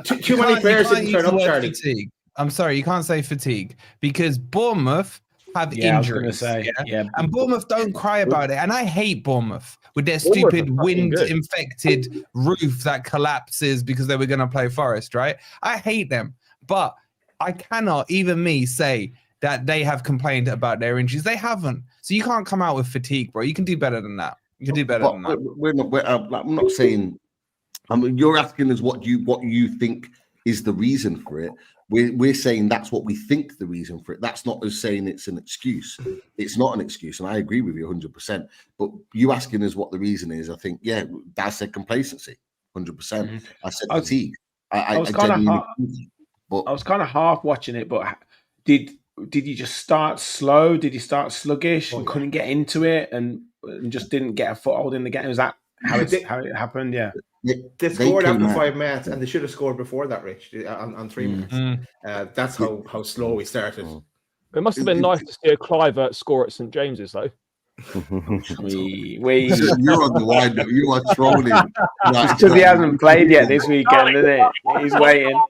Too many players didn't turn up, Charlie. Fatigue. I'm sorry, you can't say fatigue because Bournemouth have injuries. And Bournemouth don't cry about it. And I hate Bournemouth with their stupid wind-infected roof that collapses because they were going to play Forest, right? I hate them. But I cannot, even me, say that they have complained about their injuries. They haven't. So you can't come out with fatigue, bro. You can do better than that. You can do better than that. I'm not saying... I mean, you're asking us what you think is the reason for it. We're saying that's what we think the reason for it. That's not us saying it's an excuse. It's not an excuse, and I agree with you 100%. But you asking us what the reason is, I think, yeah, Dad said complacency, 100%. I said fatigue. I was kind of half watching it, but did you just start slow? Did you start sluggish and couldn't get into it and just didn't get a foothold in the game? Was that how it happened. Yeah, they scored after 5 minutes, and they should have scored before that, Rich, on 3 minutes. That's how slow we started. It must have been nice to see a Clivert score at St James's, though. You're on the wind up. You are trolling. Because he hasn't played yet this weekend, isn't it? He's waiting.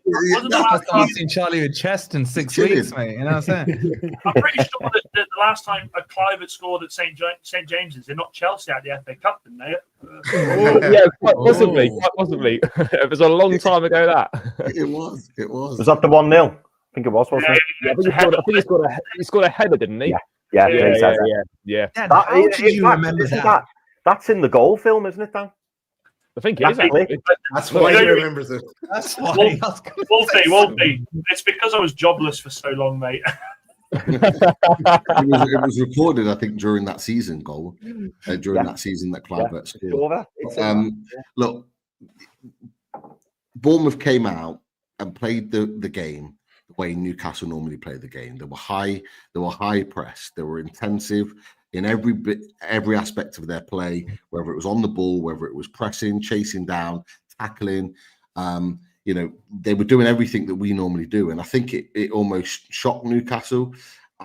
I've seen Charlie with chest in 6 weeks, mate. You know what I'm saying? I'm pretty sure that the last time a Clivert scored at St James's, they knocked Chelsea out the FA Cup, didn't they? Yeah, quite possibly. It was a long time ago. That it was. Was that the 1-0? I think it was, wasn't it? Yeah, I think he scored a header, didn't he? Yeah. How did you remember that? That's in the goal film, isn't it, Dan? I think it is. That's why he remembers it. That's why. Wolfie. It's because I was jobless for so long, mate. It was recorded, I think, during that season goal. That season that Clivert scored. Look, Bournemouth came out and played the game the way Newcastle normally play the game. They were high press. They were intensive in every aspect of their play, whether it was on the ball, whether it was pressing, chasing down, tackling. They were doing everything that we normally do, and I think it almost shocked Newcastle,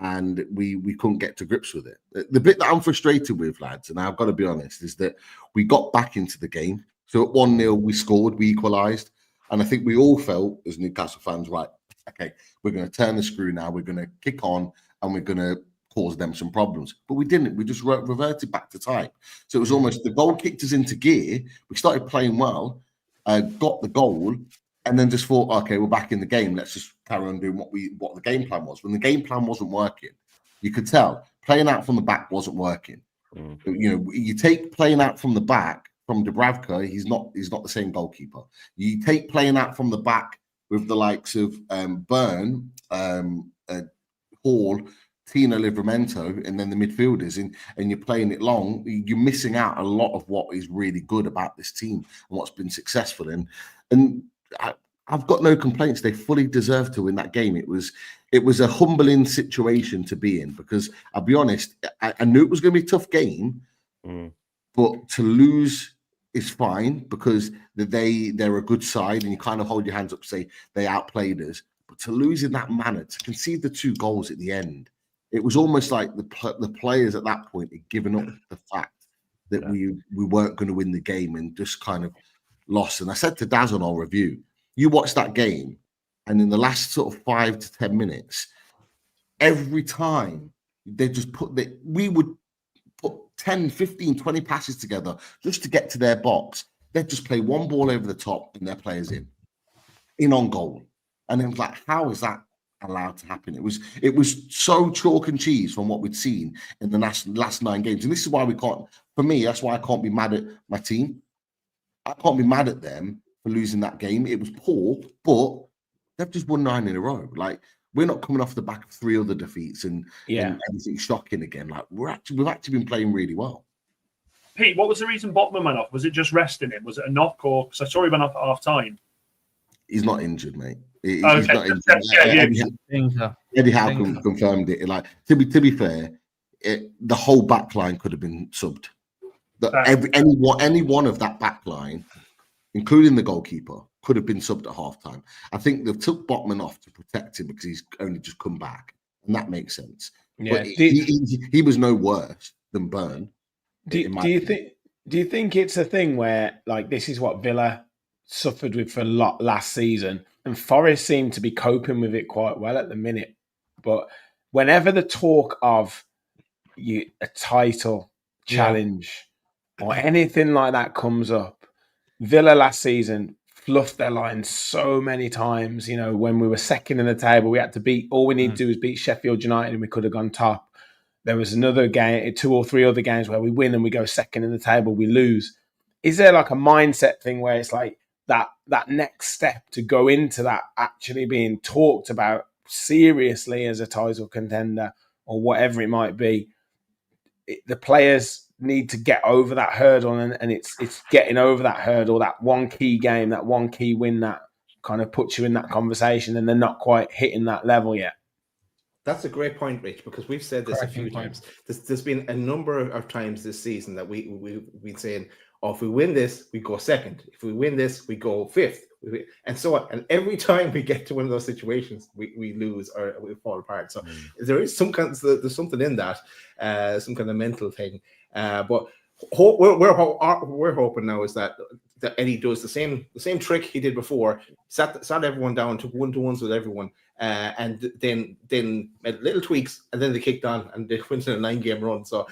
and we couldn't get to grips with it. The bit that I'm frustrated with, lads, and I've got to be honest, is that we got back into the game. So at 1-0, we scored, we equalised, and I think we all felt as Newcastle fans, right, okay, we're going to turn the screw now, we're going to kick on, and we're going to cause them some problems. But we didn't. We just reverted back to type. So it was almost the goal kicked us into gear. We started playing well, got the goal, and then just thought, okay, we're back in the game. Let's just carry on doing what the game plan was. When the game plan wasn't working, you could tell playing out from the back wasn't working. You take playing out from the back from Dubravka, he's not the same goalkeeper. You take playing out from the back with the likes of Byrne, Hall, Tino Livramento, and then the midfielders, and you're playing it long, you're missing out a lot of what is really good about this team and what's been successful. And I've got no complaints. They fully deserve to win that game. It was a humbling situation to be in, because I'll be honest, I knew it was going to be a tough game, but to lose is fine because they're a good side, and you kind of hold your hands up, say they outplayed us. But to lose in that manner, to concede the 2 goals at the end, it was almost like the players at that point had given up the fact that we weren't going to win the game and just kind of lost. And I said to Daz on our review, you watch that game, and in the last sort of 5 to 10 minutes, every time they just we would put 10, 15, 20 passes together just to get to their box. They'd just play one ball over the top and their players in on goal. And it was like, how is that allowed to happen? It was so chalk and cheese from what we'd seen in the last 9 games. And this is why that's why I can't be mad at my team. I can't be mad at them for losing that game. It was poor, but they've just won 9 in a row. Like, we're not coming off the back of 3 other defeats and anything shocking again. Like, we've actually been playing really well. Pete, what was the reason Botman went off? Was it just resting him? Was it a knock, or because I saw he went off at half time? He's not injured, mate. He's not injured. Eddie Howe confirmed it. Like, to be fair, the whole back line could have been subbed. Any one of that back line, including the goalkeeper, could have been subbed at halftime. I think they took Botman off to protect him because he's only just come back, and that makes sense. Yeah, but he was no worse than Byrne. Do you think it's a thing where, like, this is what Villa suffered with for a lot last season, and Forest seem to be coping with it quite well at the minute? But whenever the talk of a title challenge or anything like that comes up, Villa last season fluffed their lines so many times. When we were second in the table, we had to beat, all we need to do is beat Sheffield United and we could have gone top. There was another game, 2 or 3 other games where we win and we go second in the table, we lose. Is there like a mindset thing where it's like that next step to go into that actually being talked about seriously as a title contender or whatever it might be? The players need to get over that hurdle, and it's getting over that hurdle, that one key game, that one key win that kind of puts you in that conversation, and they're not quite hitting that level yet. That's a great point, Rich, because we've said this a few times. There's been a number of times this season that we've been saying, Or if we win this, we go second. If we win this, we go fifth, and so on. And every time we get to one of those situations, we lose or we fall apart. So there is there's something in that, some kind of mental thing. But we're hoping now is that Eddie does the same trick he did before, sat everyone down, took 1-to-1s with everyone, and then made little tweaks, and then they kicked on and they went in a 9-game run. So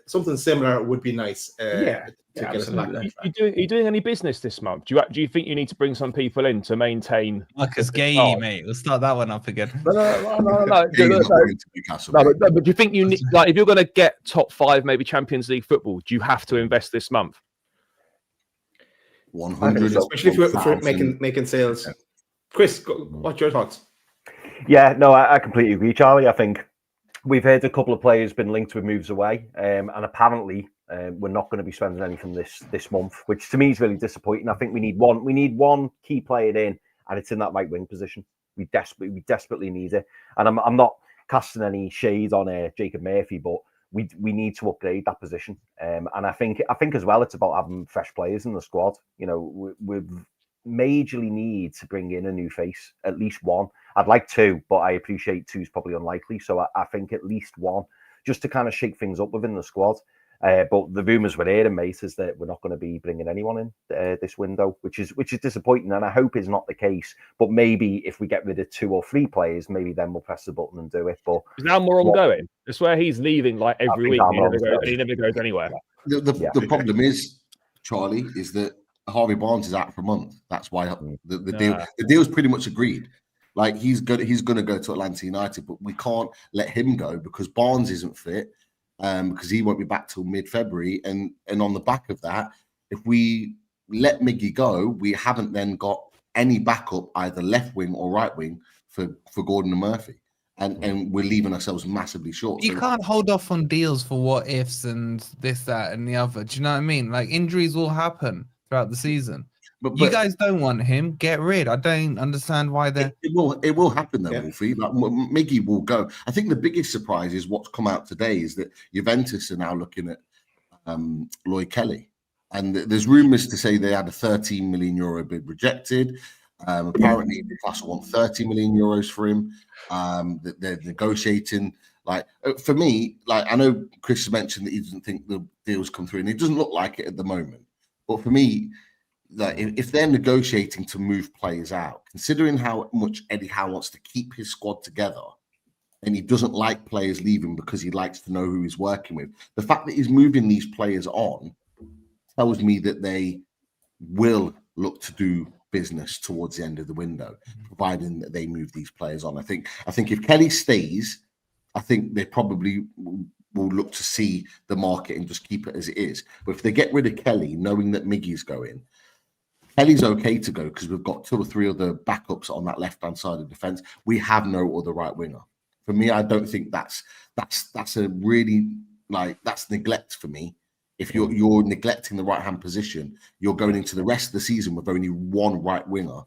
something similar would be nice. Get us back. Are you doing any business this month? Do you think you need to bring some people in to maintain? Marcus Gay, mate. We'll start that one up again. No. But do you think you need, like, if you're going to get top 5, maybe Champions League football, do you have to invest this month? 100, especially for making sales. Chris, what's your thoughts? Yeah, no, I completely agree, Charlie. I think we've heard a couple of players been linked with moves away, and apparently we're not going to be spending anything this month, which to me is really disappointing. I think we need one key player in, and it's in that right wing position. We desperately need it, and I'm not casting any shade on Jacob Murphy, but we need to upgrade that position. And I think as well, it's about having fresh players in the squad. You know, we majorly need to bring in a new face, at least one. I'd like 2, but I appreciate 2 is probably unlikely. So I think at least 1, just to kind of shake things up within the squad. But the rumours we're hearing, mate, is that we're not going to be bringing anyone in this window, which is disappointing. And I hope it's not the case. But maybe if we get rid of 2 or 3 players, maybe then we'll press the button and do it. But is now Amorim going? I swear he's leaving like every week. He never goes anywhere. The problem is, Charlie, is that Harvey Barnes is out for a month. That's why the deal's pretty much agreed. Like he's going to go to Atlanta United, but we can't let him go because Barnes isn't fit. Because he won't be back till mid-February, and on the back of that, if we let Miggy go, we haven't then got any backup, either left wing or right wing, for Gordon and Murphy, and we're leaving ourselves massively short. You can't hold off on deals for what ifs and this, that, and the other. Do you know what I mean? Like injuries will happen throughout the season. But you guys don't want him. Get rid. I don't understand why they're. It will happen though, Wolfie. Like Miggy will go. I think the biggest surprise is what's come out today is that Juventus are now looking at Lloyd Kelly, and there's rumours to say they had a 13 million euro bid rejected. Apparently, Newcastle want 30 million euros for him. That they're negotiating. Like for me, like I know Chris mentioned that he doesn't think the deals come through, and it doesn't look like it at the moment. But for me, like if they're negotiating to move players out, considering how much Eddie Howe wants to keep his squad together, and he doesn't like players leaving because he likes to know who he's working with, the fact that he's moving these players on tells me that they will look to do business towards the end of the window, providing that they move these players on. I think if Kelly stays, I think they probably will look to see the market and just keep it as it is. But if they get rid of Kelly, knowing that Miggy's going, Kelly's okay to go because we've got 2 or 3 other backups on that left-hand side of defence. We have no other right winger. For me, I don't think that's a really that's neglect for me. If you're neglecting the right-hand position, you're going into the rest of the season with only 1 right winger,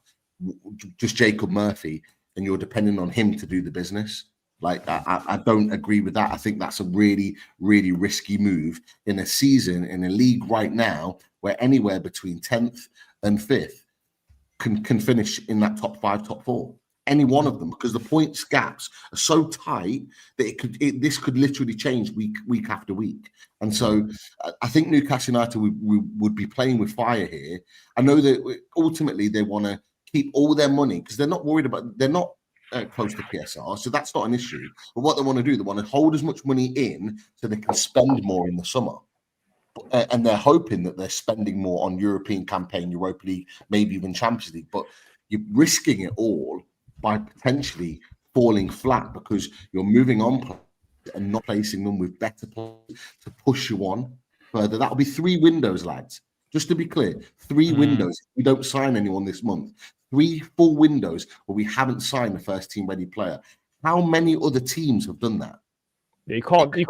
just Jacob Murphy, and you're depending on him to do the business. Like I don't agree with that. I think that's a really, really risky move in a season, in a league right now where anywhere between 10th and 5th can finish in that top 5, top 4. Any one of them, because the points gaps are so tight that this could literally change week after week. And so I think Newcastle United would be playing with fire here. I know that ultimately they want to keep all their money because they're not worried about, they're not close to PSR, so that's not an issue. But what they want to do, they want to hold as much money in so they can spend more in the summer. And they're hoping that they're spending more on European campaign, Europa League, maybe even Champions League. But you're risking it all by potentially falling flat because you're moving on and not placing them with better players to push you on further. That'll be 3 windows, lads. Just to be clear, 3 windows. We don't sign anyone this month. 3 full windows where we haven't signed a first team ready player. How many other teams have done that? You can't compete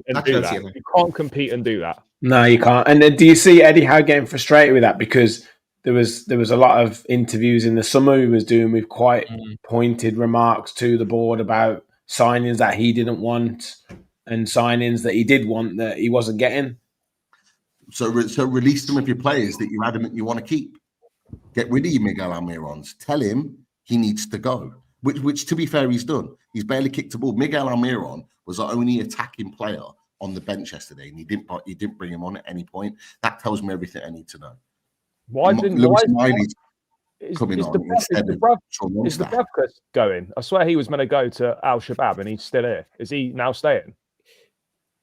and do that. You can't compete and do that. No, you can't. And then do you see Eddie Howe getting frustrated with that? Because there was a lot of interviews in the summer he was doing with quite pointed remarks to the board about signings that he didn't want and signings that he did want that he wasn't getting. So release some of your players that you're adamant you want to keep. Get rid of your Miguel Almirons. Tell him he needs to go. Which, to be fair, he's done. He's barely kicked a ball. Miguel Almiron was our only attacking player on the bench yesterday, and he didn't bring him on at any point. That tells me everything I need to know. Lewis Miley's coming on instead of Is the Bravkas going? I swear he was meant to go to Al Shabab, and he's still here. Is he now staying?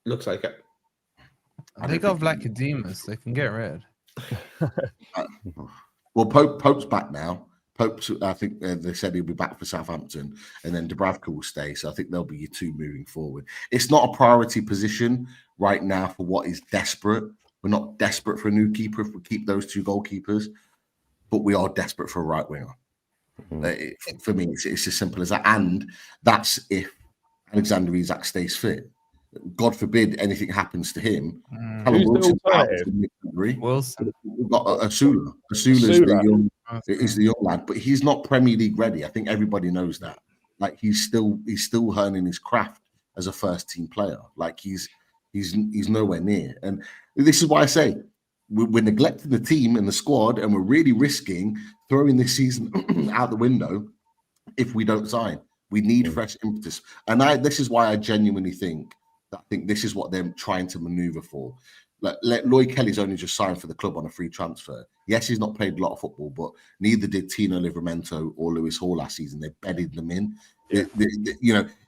Looks like it. They got Vlachodimos. They can get rid. Well, Pope's back now. Pope's, I think they said he'll be back for Southampton, and then Dubravka will stay. So I think they'll be your two moving forward. It's not a priority position right now for what is desperate. We're not desperate for a new keeper if we keep those two goalkeepers, but we are desperate for a right winger. For me, it's as simple as that. And that's if Alexander Isak stays fit. God forbid anything happens to him. Who's the alternative? Wilson. We've got Asula. Is the young lad, but he's not Premier League ready. I think everybody knows that. Like he's still honing his craft as a first team player. Like he's nowhere near. And this is why I say we're neglecting the team and the squad, and we're really risking throwing this season out the window if we don't sign. We need fresh impetus. And this is why I genuinely think this is what they're trying to maneuver for. Like Lloyd Kelly's only just signed for the club on a free transfer. Yes, he's not played a lot of football, but neither did Tino Livramento or Lewis Hall last season. They bedded them in. Yeah.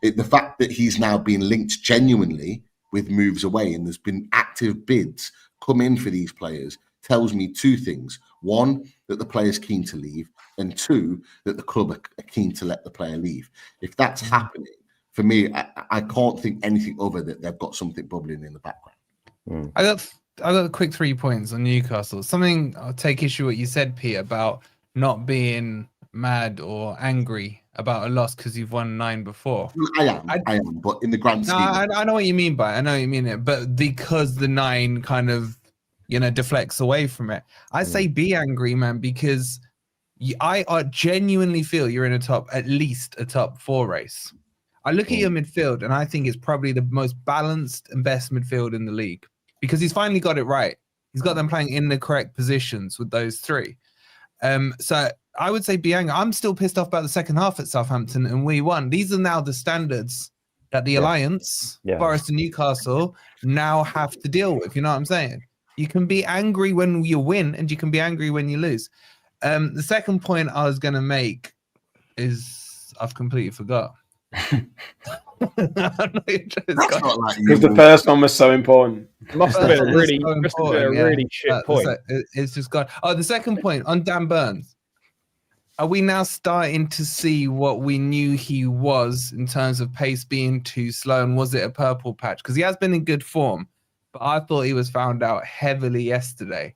The fact that he's now been linked genuinely with moves away, and there's been active bids come in for these players, tells me two things. One, that the player's keen to leave, and two, that the club are keen to let the player leave. If that's happening, for me, I can't think anything other that they've got something bubbling in the background. I got a quick 3 points on Newcastle. Something I'll take issue with what you said, Pete, about not being mad or angry about a loss because you've won 9 before. I am, but in the grand scheme. I know what you mean by it. I know what you mean it, but because the 9 kind of, deflects away from it. I say be angry, man, because I genuinely feel you're in at least a top 4 race. I look at your midfield, and I think it's probably the most balanced and best midfield in the league because he's finally got it right. He's got them playing in the correct positions with those 3. So I would say be angry. I'm still pissed off about the second half at Southampton, and we won. These are now the standards that the Alliance, Forest and Newcastle, now have to deal with. You know what I'm saying? You can be angry when you win, and you can be angry when you lose. The second point I was going to make is I've completely forgot. Because the first one was so important. Must have been a really shit point. It's just gone. Oh, the second point on Dan Burns. Are we now starting to see what we knew he was in terms of pace being too slow? And was it a purple patch? Because he has been in good form, but I thought he was found out heavily yesterday.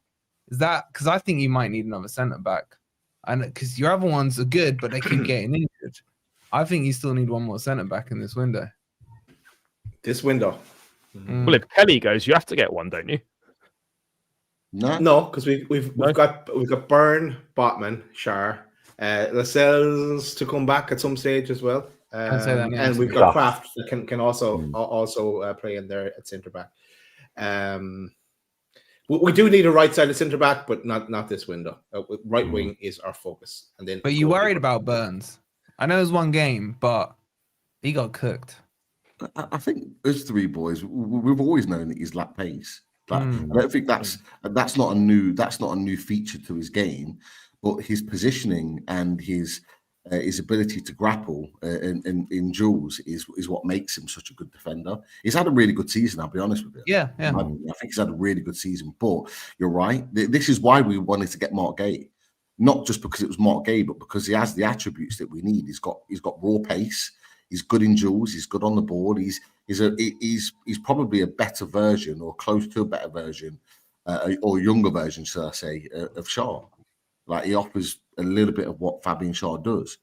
Is that because I think you might need another centre back? And because your other ones are good, but they keep getting injured. I think you still need one more centre back in this window. Well, if Kelly goes, you have to get one, don't you? No, because we've got Byrne, Botman, Shar, Lascelles to come back at some stage as well, and we've got Kraft that can also play in there at centre back. We do need a right-sided centre back, but not this window. Right wing is our focus, and then. But you worried about Burns? I know it was one game, but he got cooked. I think those 3 boys, we've always known that he's lack pace. I don't think that's not a new feature to his game, but his positioning and his ability to grapple in duels is what makes him such a good defender. He's had a really good season, I'll be honest with you. Yeah. I think he's had a really good season, but you're right. This is why we wanted to get Mark Gay. Not just because it was Mark Gay, but because he has the attributes that we need. He's got raw pace. He's good in duels. He's good on the board. He's probably a better version, or close to a better version, or younger version, should I say, of Shaw. Like he offers a little bit of what Fabian Shaw does.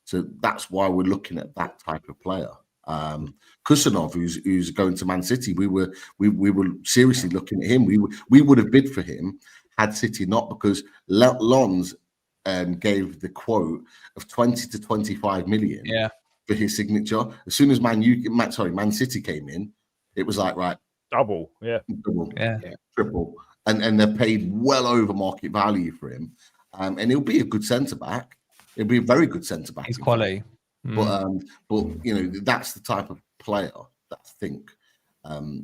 So that's why we're looking at that type of player. Kusanov, who's going to Man City, we were seriously looking at him. We would have bid for him had City not, because Lons gave the quote of 20 to 25 million for his signature. As soon as Man City came in, it was like, right, double, triple. and they're paid well over market value for him. And he'll be a good centre back. He'll be a very good centre back. He's quality. But you know, that's the type of player that I think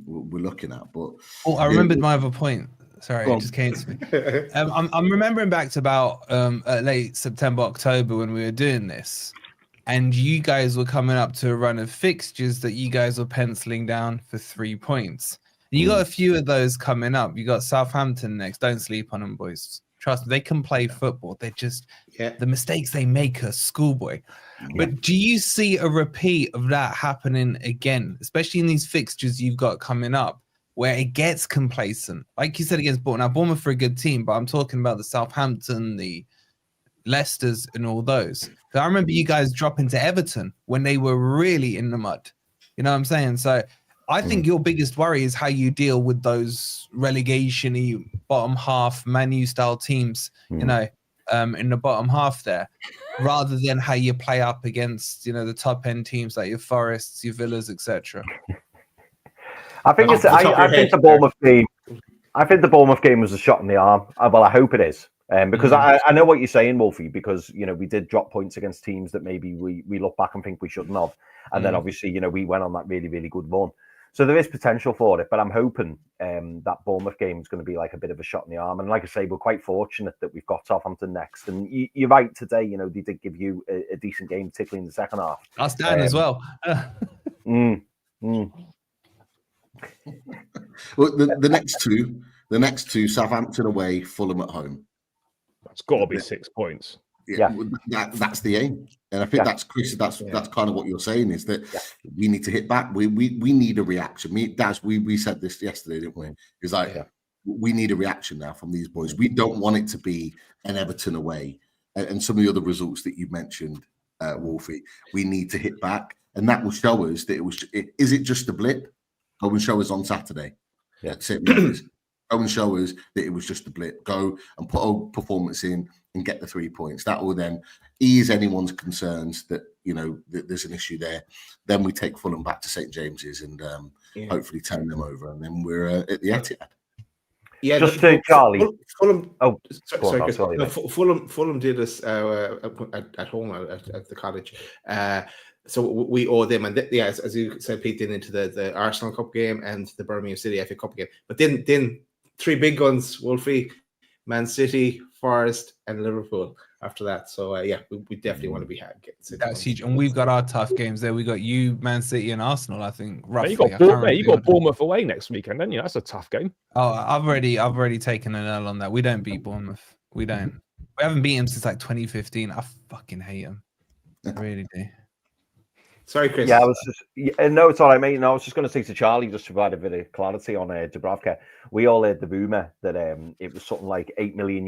we're looking at. But I remembered my other point. Sorry, it just came to me. I'm remembering back to about late September, October when we were doing this, and you guys were coming up to a run of fixtures that you guys were penciling down for 3 points. You got a few of those coming up. You got Southampton next. Don't sleep on them, boys. Trust me, they can play football. They're just the mistakes they make are schoolboy. But do you see a repeat of that happening again, especially in these fixtures you've got coming up, where it gets complacent? Like you said against Bournemouth. Now, Bournemouth are a good team, but I'm talking about the Southampton, the Leicesters, and all those. So I remember you guys dropping to Everton when they were really in the mud. You know what I'm saying? So I think your biggest worry is how you deal with those relegation-y bottom half Man U style teams, you know, in the bottom half there, rather than how you play up against, you know, the top end teams like your Forests, your Villas, etc. I think I think the Bournemouth game. I think the Bournemouth game was a shot in the arm. Well, I hope it is, because I know what you're saying, Wolfie. Because you know we did drop points against teams that maybe we look back and think we shouldn't have, and then obviously you know we went on that really good run. So there is potential for it, but I'm hoping that Bournemouth game is going to be like a bit of a shot in the arm. And like I say, we're quite fortunate that we've got Southampton next. And you're right today, you know, they did give you a decent game, particularly in the second half. That's Dan as well. Well, the next two, Southampton away, Fulham at home. That's got to be 6 points. Yeah, that's the aim, and I think that's Chris. That's kind of what you're saying is that we need to hit back. We need a reaction. We said this yesterday, didn't we? It's like we need a reaction now from these boys. We don't want it to be an Everton away and some of the other results that you mentioned, Wolfie. We need to hit back, and that will show us that it was. Is it just a blip? Go and show us on Saturday. Yeah, go and show us that it was just a blip. Go and put a performance in and get the 3 points. That will then ease anyone's concerns that, you know, that there's an issue there. Then we take Fulham back to St. James's and hopefully turn them over. And then we're at the Etihad. Yeah, just to Charlie. Fulham. Oh, sorry. No, Fulham did us at home at the cottage. So we owe them, and as you said, Pete, then into the Arsenal Cup game and the Birmingham City FA Cup game. But then three big guns: Wolfie, Man City, Forest, and Liverpool. After that, so we definitely want to be getting. That's huge, and we've got our tough games there. We got you, Man City, and Arsenal. I think roughly. You got Bournemouth away next weekend, don't you? That's a tough game. Oh, I've already taken an L on that. We don't beat Bournemouth. We don't. We haven't beaten them since like 2015. I fucking hate them. I really do. Sorry, Chris. Yeah, I was just no, it's all right, mate. No, I was just going to say to Charlie, just to provide a bit of clarity on Dubravka. We all heard the rumor that it was something like €8 million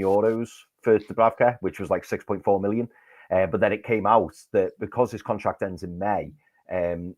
for Dubravka, which was like 6.4 million. But then it came out that because his contract ends in May,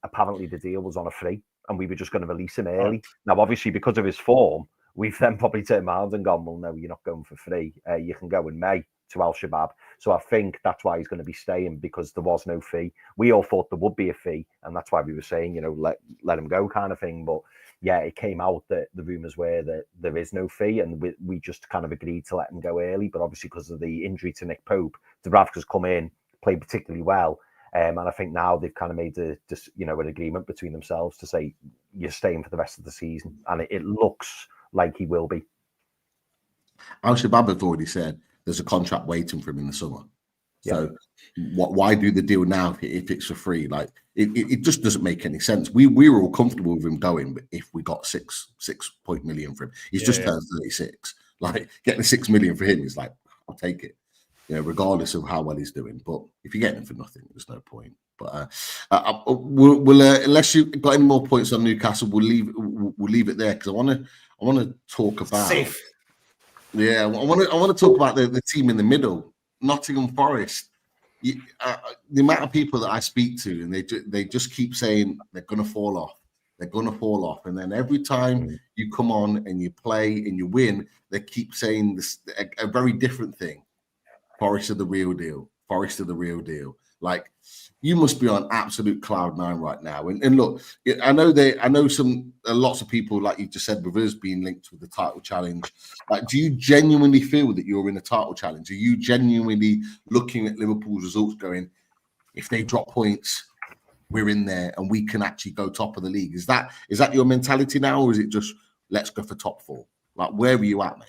apparently the deal was on a free, and we were just going to release him early. Now, obviously, because of his form, we've then probably turned around and gone, well, no, you're not going for free. You can go in May to Al Shabab. So I think that's why he's going to be staying, because there was no fee. We all thought there would be a fee, and that's why we were saying, you know, let him go kind of thing. But yeah, it came out that the rumours were that there is no fee, and we just kind of agreed to let him go early. But obviously, because of the injury to Nick Pope, Dubravka's come in, played particularly well. And I think now they've kind of made an agreement between themselves to say you're staying for the rest of the season, and it looks like he will be. Al Shabab have already said there's a contract waiting for him in the summer. So why do the deal now if it's for free? Like it just doesn't make any sense. We were all comfortable with him going, but if we got 6 million for him, he's just turned 36. Like getting 6 million for him is like, I'll take it, you know, regardless of how well he's doing. But if you're getting him for nothing, there's no point. But we'll unless you've got any more points on Newcastle, we'll leave it there because I want to talk about safe. Yeah, I want to talk about the team in the middle, Nottingham Forest. The amount of people that I speak to, and they just keep saying they're going to fall off. They're going to fall off, and then every time you come on and you play and you win, they keep saying this a very different thing. Forest are the real deal. Forest are the real deal. Like, you must be on absolute cloud nine right now. And look, I know lots of people, like you just said, with us being linked with the title challenge. Like, do you genuinely feel that you're in a title challenge? Are you genuinely looking at Liverpool's results going, if they drop points, we're in there and we can actually go top of the league? Is that your mentality now, or is it just let's go for top four? Like, where are you at, mate?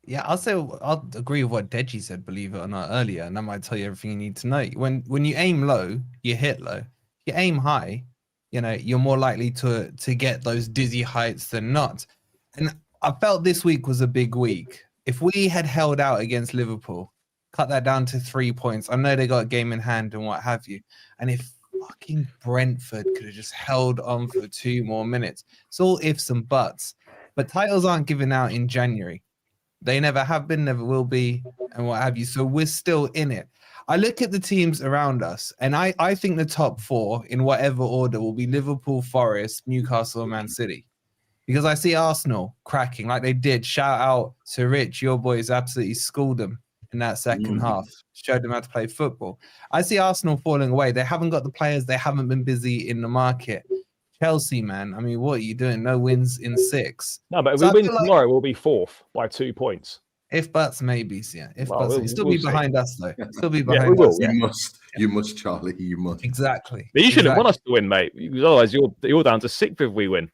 Yeah, I'll agree with what Deji said, believe it or not, earlier, and that might tell you everything you need to know. When you aim low, you hit low. You aim high, you're more likely to get those dizzy heights than not. And I felt this week was a big week. If we had held out against Liverpool, cut that down to 3 points, I know they got a game in hand and what have you, and if fucking Brentford could have just held on for 2 more minutes, it's all ifs and buts. But titles aren't given out in January. They never have been, never will be, and what have you. So we're still in it. I look at the teams around us, and I think the top 4, in whatever order, will be Liverpool, Forest, Newcastle, and Man City. Because I see Arsenal cracking like they did. Shout out to Rich. Your boys absolutely schooled them in that second half. Showed them how to play football. I see Arsenal falling away. They haven't got the players. They haven't been busy in the market. Chelsea, man. I mean, what are you doing? No wins in 6. No, but if we win tomorrow, we'll be 4th by 2 points. If buts, maybes, yeah. We'll still be behind us, though. Still be yeah, behind we will, us. yeah. You must, Charlie. You must. Exactly. But you shouldn't want us to win, mate. Because otherwise, you're down to 6th if we win.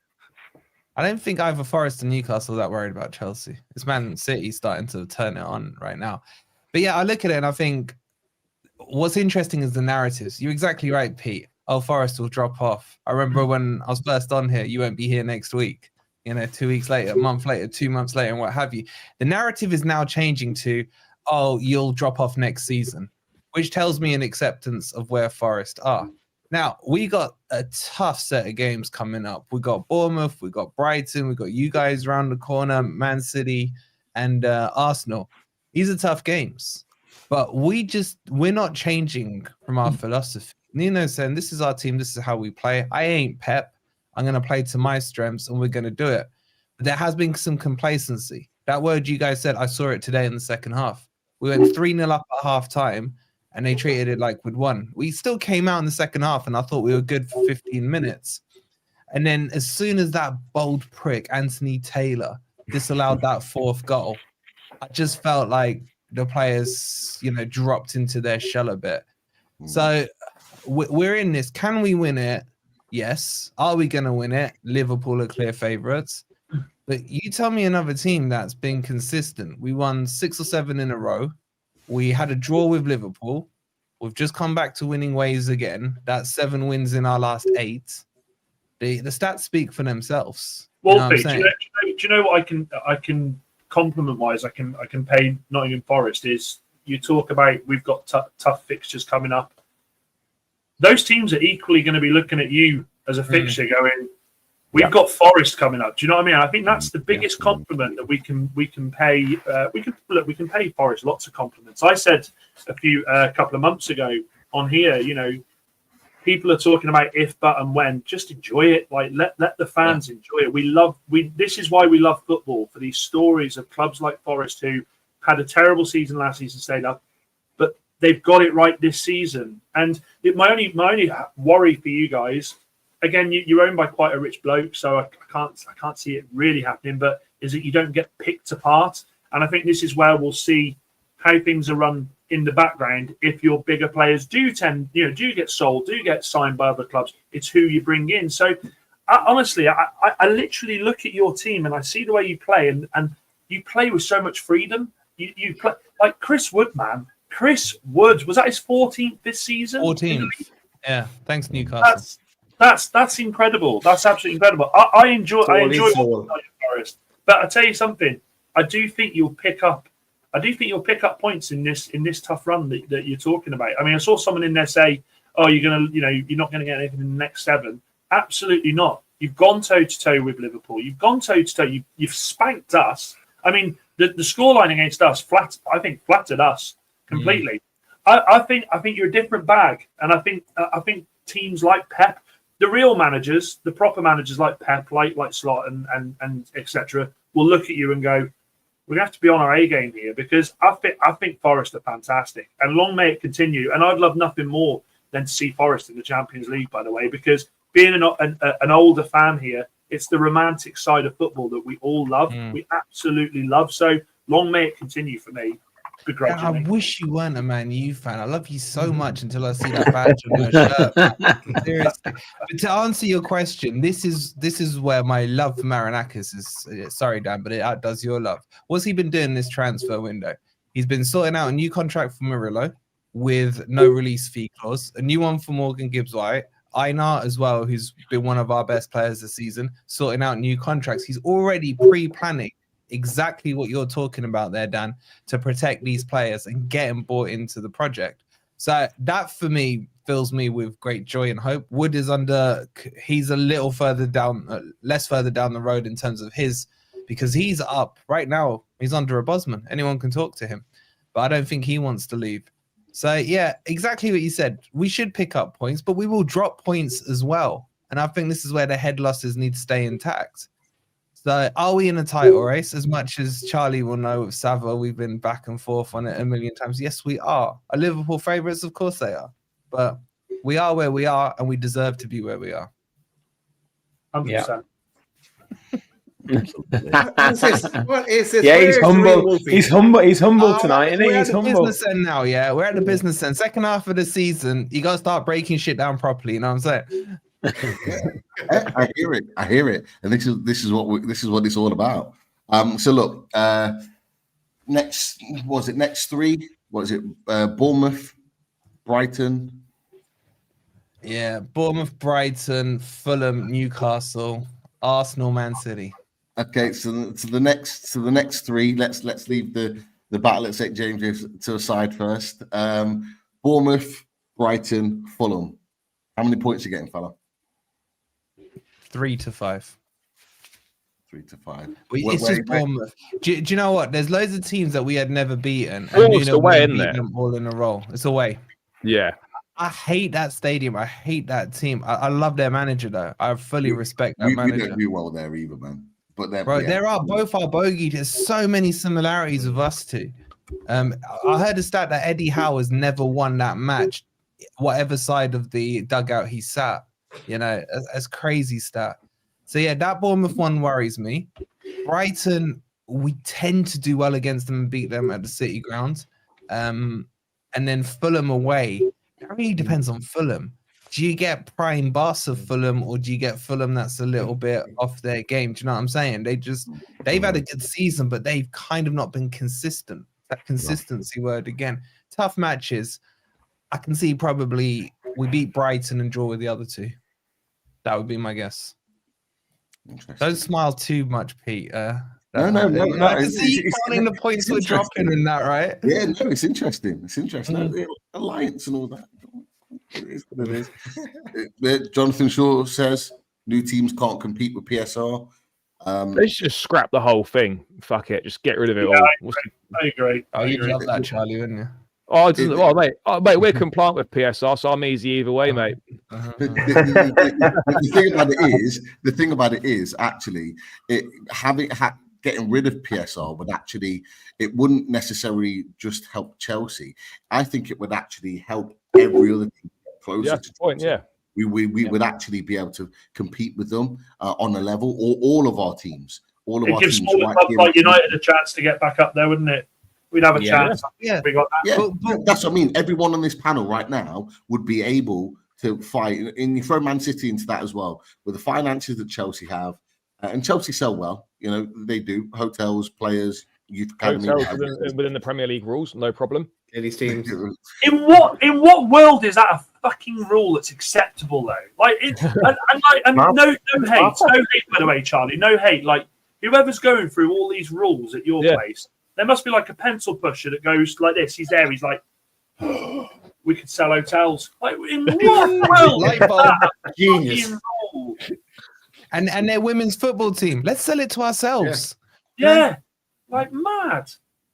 I don't think either Forest and Newcastle are that worried about Chelsea. It's Man City starting to turn it on right now. But yeah, I look at it and I think what's interesting is the narratives. You're exactly right, Pete. Oh, Forest will drop off. I remember when I was first on here, you won't be here next week. 2 weeks later, a month later, 2 months later, and what have you. The narrative is now changing to, oh, you'll drop off next season, which tells me an acceptance of where Forest are. Now, we got a tough set of games coming up. We got Bournemouth, we got Brighton, we got you guys around the corner, Man City, and Arsenal. These are tough games, but we're not changing from our philosophy. Nino's saying, this is our team, this is how we play. I ain't Pep. I'm going to play to my strengths, and we're going to do it. But there has been some complacency. That word you guys said, I saw it today in the second half. We went 3-0 up at half-time, and they treated it like we'd won. We still came out in the second half, and I thought we were good for 15 minutes. And then as soon as that bold prick, Anthony Taylor, disallowed that 4th goal, I just felt like the players, dropped into their shell a bit. So we're in this. Can we win it? Yes. Are we going to win it? Liverpool are clear favourites. But you tell me another team that's been consistent. We won 6 or 7 in a row. We had a draw with Liverpool. We've just come back to winning ways again. That's 7 wins in our last 8. The stats speak for themselves. Well, do you know what I can compliment wise I can pay Nottingham Forest is you talk about we've got tough fixtures coming up. Those teams are equally going to be looking at you as a fixture going, we've got Forest coming up. Do you know what I mean? I think that's the biggest compliment that we can pay. We can pay Forest lots of compliments. I said a couple of months ago on here, people are talking about if, but, and when. Just enjoy it. Like let the fans enjoy it. This is why we love football, for these stories of clubs like Forest who had a terrible season last season, stayed up, but they've got it right this season. And my only worry for you guys, again, you're owned by quite a rich bloke, so I can't see it really happening. But is that you don't get picked apart, and I think this is where we'll see how things are run in the background. If your bigger players do get sold, do get signed by other clubs, it's who you bring in. So honestly, I literally look at your team and I see the way you play, and you play with so much freedom. You play like Chris Wood, man. Chris Wood, was that his 14th this season? 14th. Yeah. Thanks, Newcastle. That's incredible. That's absolutely incredible. I enjoy Forest. But I tell you something, I do think you'll pick up points in this tough run that you're talking about. I mean, I saw someone in there say, "Oh, you're not gonna get anything in the next 7." Absolutely not. You've gone toe to toe with Liverpool. You've gone toe to toe. You've spanked us. I mean, the scoreline against us flattered us completely. I think you're a different bag, and I think teams like Pep, the real managers, the proper managers like Pep, like Slot and etc., will look at you and go, we have to be on our A game here, because I think Forest are fantastic, and long may it continue. And I'd love nothing more than to see Forest in the Champions League, by the way, because being an older fan here, it's the romantic side of football that we all love. We absolutely love. So long may it continue for me. Yeah, I wish you weren't a Man U fan. I love you so much until I see that badge on your shirt. Seriously. But to answer your question, this is where my love for Marinakis is. Sorry, Dan, but it outdoes your love. What's he been doing this transfer window? He's been sorting out a new contract for Murillo with no release fee clause, a new one for Morgan Gibbs-White, Einar as well, who's been one of our best players this season, sorting out new contracts. He's already pre-planning exactly what you're talking about there, Dan, to protect these players and get them bought into the project. So that for me fills me with great joy and hope. Wood is he's a little further down, less further down the road in terms of because he's up right now. He's under a Bosman. Anyone can talk to him, but I don't think he wants to leave. So yeah, exactly what you said. We should pick up points, but we will drop points as well. And I think this is where the head losses need to stay intact. So are we in a title race? As much as Charlie will know with Sava, we've been back and forth on it a million times. Yes, we are. Are Liverpool favourites? Of course they are. But we are where we are, and we deserve to be where we are. 100%. What is this? Yeah, he's humble. He's humble tonight, isn't he? He's humble. Business end now, yeah. We're at the business end. Second half of the season, you got to start breaking shit down properly. You know what I'm saying? I hear it, and this is what it's all about. So look, next three? Was it Bournemouth, Brighton? Yeah, Bournemouth, Brighton, Fulham, Newcastle, Arsenal, Man City. Okay, so the next three. Let's leave the battle at St James's to a side first. Bournemouth, Brighton, Fulham. How many points are you getting, fella? 3 to 5. 3 to 5. It's just Bournemouth. Do you know what? There's loads of teams that we had never beaten. And it's away, isn't there? Them all in a row. It's away. Yeah. I hate that stadium. I hate that team. I love their manager, though. I fully respect that manager. We don't do well there either, man. But there are both our bogey. There's so many similarities of us two. I heard a stat that Eddie Howe has never won that match, whatever side of the dugout he sat. You know, as crazy stat. So yeah, that Bournemouth one worries me. Brighton, we tend to do well against them and beat them at the City ground. And then Fulham away. It really depends on Fulham. Do you get prime boss of Fulham, or do you get Fulham that's a little bit off their game? Do you know what I'm saying? They've had a good season, but they've kind of not been consistent. That consistency word again. Tough matches. I can see probably we beat Brighton and draw with the other two. That would be my guess. Don't smile too much, Pete. No. I can see you counting the points we're dropping in that, right? Yeah, no, it's interesting. Alliance and all that. It is what it is. Jonathan Shaw says new teams can't compete with PSR. Let's just scrap the whole thing. Fuck it. Just get rid of it all. I agree. Oh, you'd love that, Charlie, wouldn't you? Mate, we're compliant with PSR, so I'm easy either way, mate. The thing about it is actually getting rid of PSR wouldn't necessarily just help Chelsea. I think it would actually help every other team closer to point. Chelsea. We would actually be able to compete with them on a level, or all of our teams. It gives smaller clubs like United a chance to get back up there, wouldn't it? We'd have a chance. Yeah. We got that. Yeah, that's what I mean. Everyone on this panel right now would be able to fight. And you throw Man City into that as well, with the finances that Chelsea have. And Chelsea sell well. You know, they do. Hotels, players, youth academy. Hotels within the Premier League rules, no problem. These teams. In what world is that a fucking rule that's acceptable though? Like it, and no hate, by the way, Charlie. No hate. Like whoever's going through all these rules at your place, there must be like a pencil pusher that goes like this. He's there. He's like, we could sell hotels. Like in what world is that a genius? Rule? And their women's football team. Let's sell it to ourselves. Yeah. Like mad.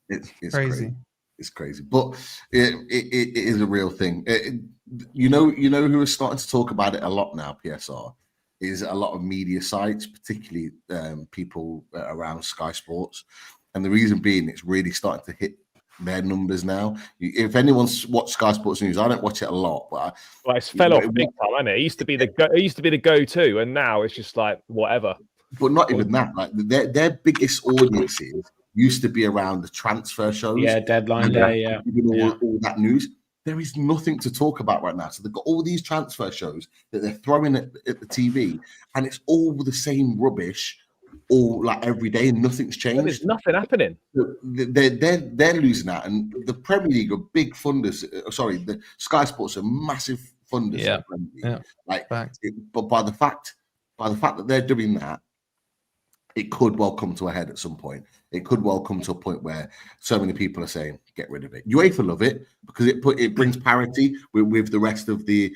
It's crazy. It's crazy, but it is a real thing. You know who is starting to talk about it a lot now. PSR is a lot of media sites, particularly people around Sky Sports. and the reason being it's really starting to hit their numbers now. If anyone's watched Sky Sports News, I don't watch it a lot, but it's fell off big time, hasn't it? It used to be the go-to, and now it's just like whatever. But not even that. Like their biggest audiences used to be around the transfer shows. Yeah, deadline day. Yeah, all that news. There is nothing to talk about right now. So they've got all these transfer shows that they're throwing at the TV, and it's all the same rubbish, all like every day, and nothing's changed. There's nothing happening. They're losing out, and the Premier League are big funders. Sorry, the Sky Sports are massive funders. Yeah, of the Premier League. But by the fact that they're doing that, it could well come to a head at some point. It could well come to a point where so many people are saying, "Get rid of it." UEFA love it because it brings parity with the rest of the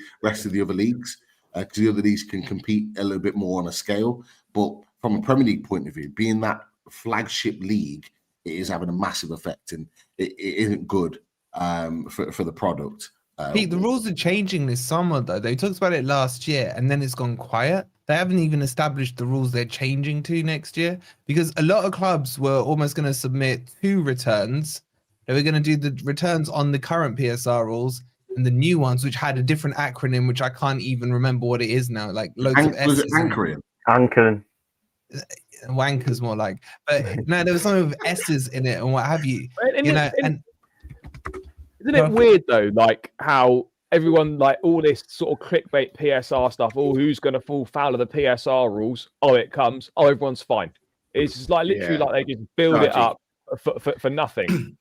other leagues, because the other leagues can compete a little bit more on a scale. But from a Premier League point of view, being that flagship league, it is having a massive effect, and it isn't good for the product. Pete, the rules are changing this summer, though. They talked about it last year, and then it's gone quiet. They haven't even established the rules they're changing to next year, because a lot of clubs were almost going to submit 2 returns. They were going to do the returns on the current PSR rules and the new ones, which had a different acronym, which I can't even remember what it is now. Like loads of S's. Was it anchoring? Anchoring. Wankers more like. But no, there was something with S's in it and what have you. Isn't it weird though, like how everyone, like all this sort of clickbait PSR stuff, who's going to fall foul of the PSR rules? Oh, it comes. Oh, everyone's fine. It's just like literally like they just build it up for nothing.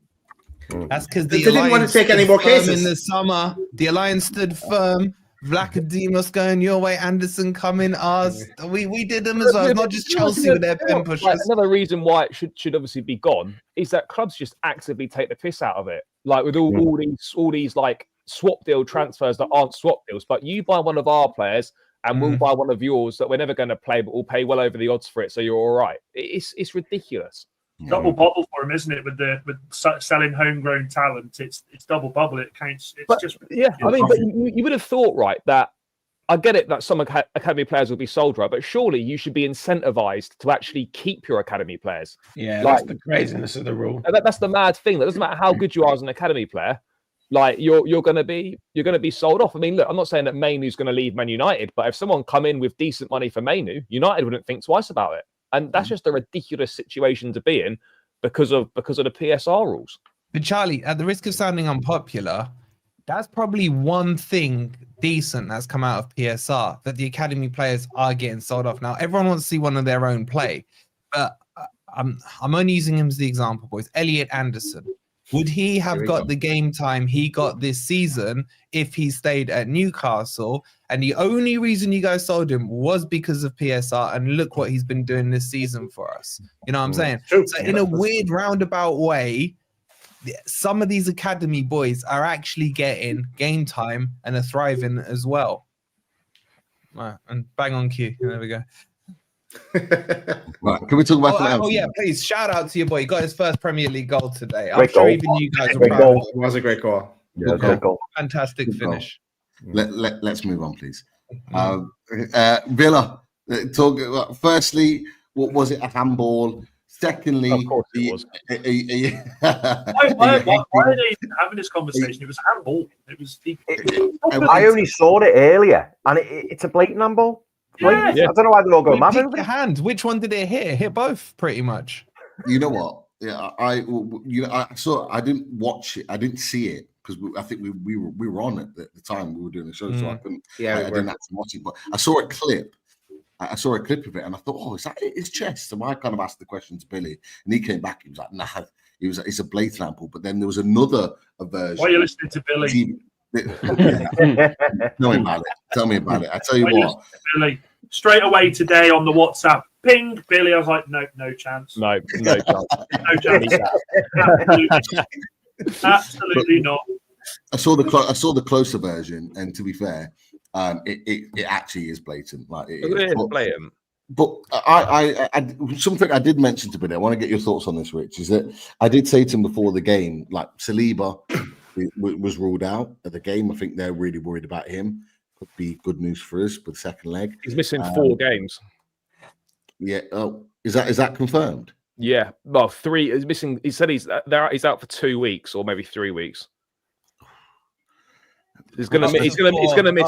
That's because they didn't want to take any more cases in the summer. The Alliance stood firm. Vlachodimos going your way, Anderson coming ours. We did them as well. Not just Chelsea with their pen pushers. Like, another reason why it should obviously be gone is that clubs just actively take the piss out of it. Like with all these like swap deal transfers that aren't swap deals, but you buy one of our players and we'll buy one of yours that we're never going to play, but we'll pay well over the odds for it, so you're all right. It's ridiculous. Double bubble for him, isn't it? With selling homegrown talent, it's double bubble. It counts. It's just yeah. I mean, but you would have thought, right, that I get it that some academy players will be sold, right, but surely you should be incentivized to actually keep your academy players. Yeah, like, that's the craziness of the rule. That's the mad thing. That doesn't matter how good you are as an academy player. Like you're going to be sold off. I mean, look, I'm not saying that Mainu's going to leave Man United, but if someone come in with decent money for Mainu, United wouldn't think twice about it. And that's just a ridiculous situation to be in because of the PSR rules. But Charlie, at the risk of sounding unpopular, that's probably one thing decent that's come out of PSR, that the academy players are getting sold off. Now, everyone wants to see one of their own play, but I'm only using him as the example, boys. Elliot Anderson. Would he have got the game time he got this season if he stayed at Newcastle? And the only reason you guys sold him was because of PSR. And look what he's been doing this season for us. You know what I'm saying? So in a weird roundabout way, some of these academy boys are actually getting game time and are thriving as well. Right, and bang on cue. There we go. Right, can we talk about yeah, please shout out to your boy. He got his first Premier League goal today. I'm sure even you guys are proud. It was a great goal. Yeah, great goal. Fantastic finish. Let's move on, please. Villa, firstly, what was it, a handball? Secondly, of course it was. Why are they even having this conversation? It was a handball. It was. I only saw it earlier, and it's a blatant handball. Yeah. I don't know why they're all going mad. Pick your hand. Which one did it hit? It hit both, pretty much. You know what? Yeah, I saw. I didn't watch it. I didn't see it because I think we were on it at the time we were doing the show, so I couldn't. Yeah, I didn't actually watch it, but I saw a clip. I saw a clip of it, and I thought, "Oh, is that his chest?" So I kind of asked the question to Billy, and he came back. He was like, "Nah, it's a blatant handball." But then there was another version. Why are you listening to Billy? Tell me about it. I tell you what, Billy. Straight away today on the WhatsApp, ping Billy. I was like, no chance. No chance. No chance. Absolutely not. I saw the closer version, and to be fair, it actually is blatant. Like it is blatant. But I something I did mention to Billy. I want to get your thoughts on this, Rich. Is that I did say to him before the game, like Saliba was ruled out at the game. I think they're really worried about him. Could be good news for us with the second leg. He's missing 4 games. Yeah. Oh, is that confirmed? Yeah, well, 3 is missing. He said he's out for 2 weeks or maybe 3 weeks. He's gonna miss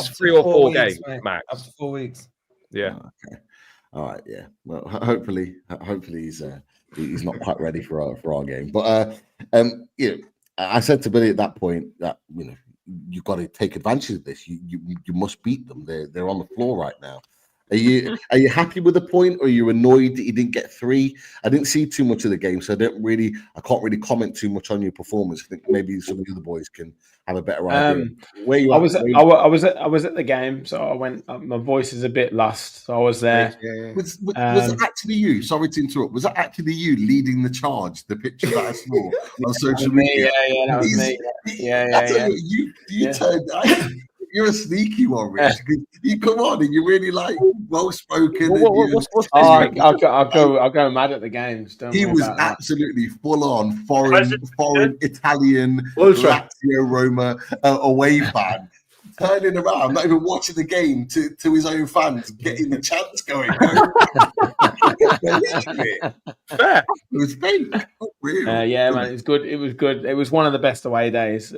3 or 4 games, max. Up to 4 weeks. Yeah. Oh, okay. All right. Yeah. Well, hopefully he's not quite ready for our game. But I said to Billy at that point that you've got to take advantage of this. You must beat them. They're on the floor right now. Are you happy with the point, or are you annoyed that you didn't get 3? I didn't see too much of the game, so I can't really comment too much on your performance. I think maybe some of the other boys can have a better idea. Where you I was at the game, so I went. My voice is a bit lost, so I was there. Was it actually you? Sorry to interrupt. Was that actually you leading the charge? The picture that I saw on social media. Yeah, that was me. Yeah. You turned. You're a sneaky one, Rich. You come on and you're really like well spoken. I'll go mad at the games. He was absolutely full on foreign Italian Lazio Roma away fan, turning around, not even watching the game to his own fans, getting the chants going. Fair. It was fake. Really. Man, it was good. It was good. It was one of the best away days.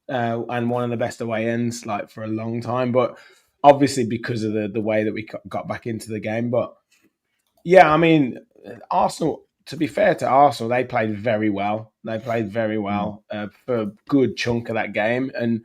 And one of the best away ends like for a long time, but obviously because of the way that we got back into the game. But yeah, I mean, Arsenal, to be fair to Arsenal, they played very well. For a good chunk of that game. And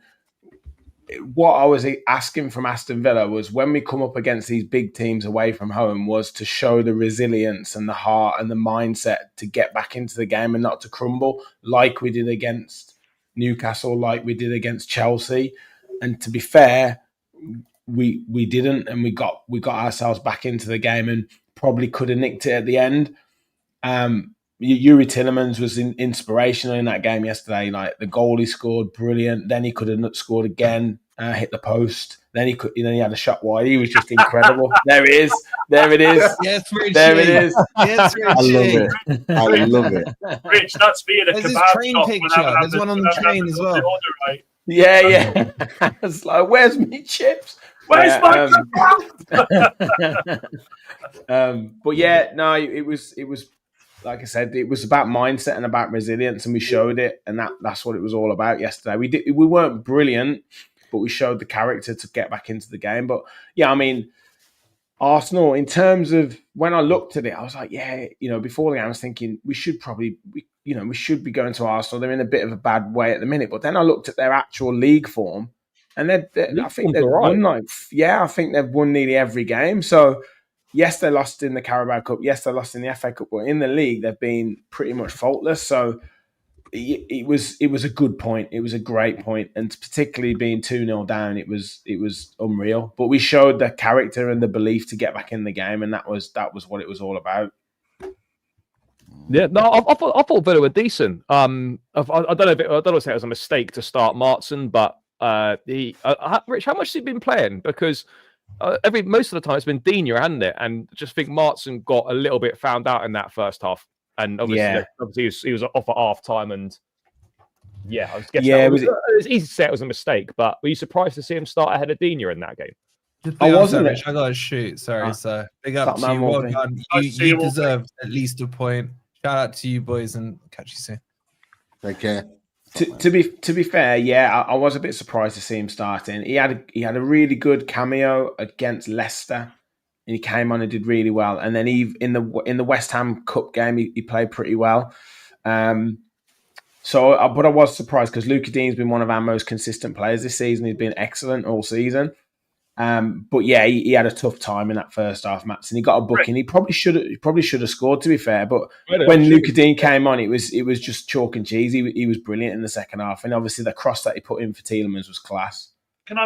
what I was asking from Aston Villa was, when we come up against these big teams away from home, was to show the resilience and the heart and the mindset to get back into the game and not to crumble like we did against Newcastle, like we did against Chelsea. And to be fair, we didn't, and we got ourselves back into the game and probably could have nicked it at the end. Yuri Tillemans was inspirational in that game yesterday. Like, the goal he scored, brilliant. Then he could have scored again, hit the post. Then he had a shot wide. He was just incredible. There it is. Yes, Richie. There it is. Yes, Richie. I love it. Rich, that's me at a There's kebab this train shop. picture. There's one on the train as well. Yeah. It's like, where's me chips? Where's my but yeah, no, it was like I said, it was about mindset and about resilience, and we showed it, and that's what it was all about yesterday. We weren't brilliant, but we showed the character to get back into the game. But yeah, I mean, Arsenal, in terms of when I looked at it, I was like, before the game, I was thinking we should be going to Arsenal. They're in a bit of a bad way at the minute. But then I looked at their actual league form, and I think they've won I think they've won nearly every game. So yes, they lost in the Carabao Cup. Yes, they lost in the FA Cup. But in the league, they've been pretty much faultless. So it was a good point. It was a great point, and particularly being 2-0 down, it was unreal. But we showed the character and the belief to get back in the game, and that was what it was all about. Yeah, no, I thought Villa were decent. I don't know if I don't know if it was a mistake to start Martin, but Rich, how much has he been playing? Because most of the time it's been Dina, hasn't it? And just think Martin got a little bit found out in that first half. And obviously he was off at half time, and I was guessing it was easy to say it was a mistake. But were you surprised to see him start ahead of Dina in that game? I wasn't. Rich, I got to shoot. Sorry, so big up to you. Well done. You deserve at least a point. Shout out to you boys, and catch you soon. Take care. To be fair, I was a bit surprised to see him starting. He had a really good cameo against Leicester. And he came on and did really well. And then in the West Ham Cup game, he played pretty well. But I was surprised because Luca Dean's been one of our most consistent players this season. He's been excellent all season. But yeah, he had a tough time in that first half, Max, and he got a booking. He probably should have scored, to be fair. But when Luca Dean came on, it was just chalk and cheese. He was brilliant in the second half, and obviously the cross that he put in for Tielemans was class. I know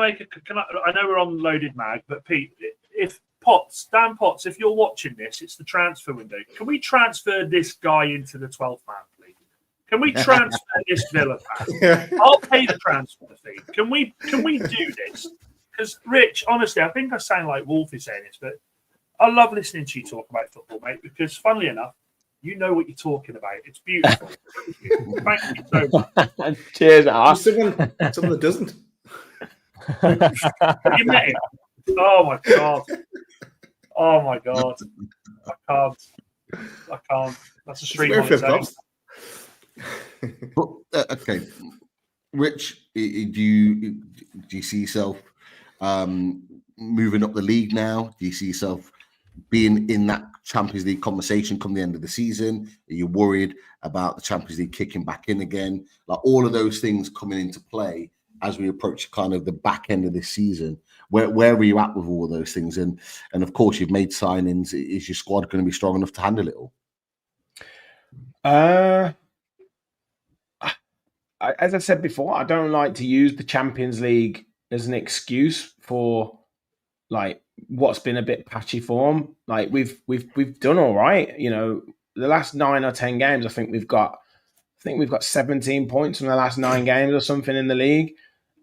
we're on loaded mag, but Pete, Dan Potts, if you're watching this, it's the transfer window. Can we transfer this guy into the 12th man, please? Can we transfer this Villa fan? I'll pay the transfer fee. Can we do this? Because, Rich, honestly, I think I sound like Wolfie saying this, but I love listening to you talk about football, mate, because, funnily enough, you know what you're talking about. It's beautiful. Thank you so much. Cheers, someone that doesn't. You met him? Oh, my God. I can't. That's a stream on its own. Okay, Rich, do you see yourself moving up the league now? Do you see yourself being in that Champions League conversation come the end of the season? Are you worried about the Champions League kicking back in again? Like all of those things coming into play as we approach kind of the back end of this season. Where are you at with all of those things? And of course, you've made signings. Is your squad going to be strong enough to handle it all? As I said before, I don't like to use the Champions League as an excuse for like what's been a bit patchy form. Like we've done all right. You know, the last 9 or 10 games, I think we've got 17 points from the last 9 games or something in the league,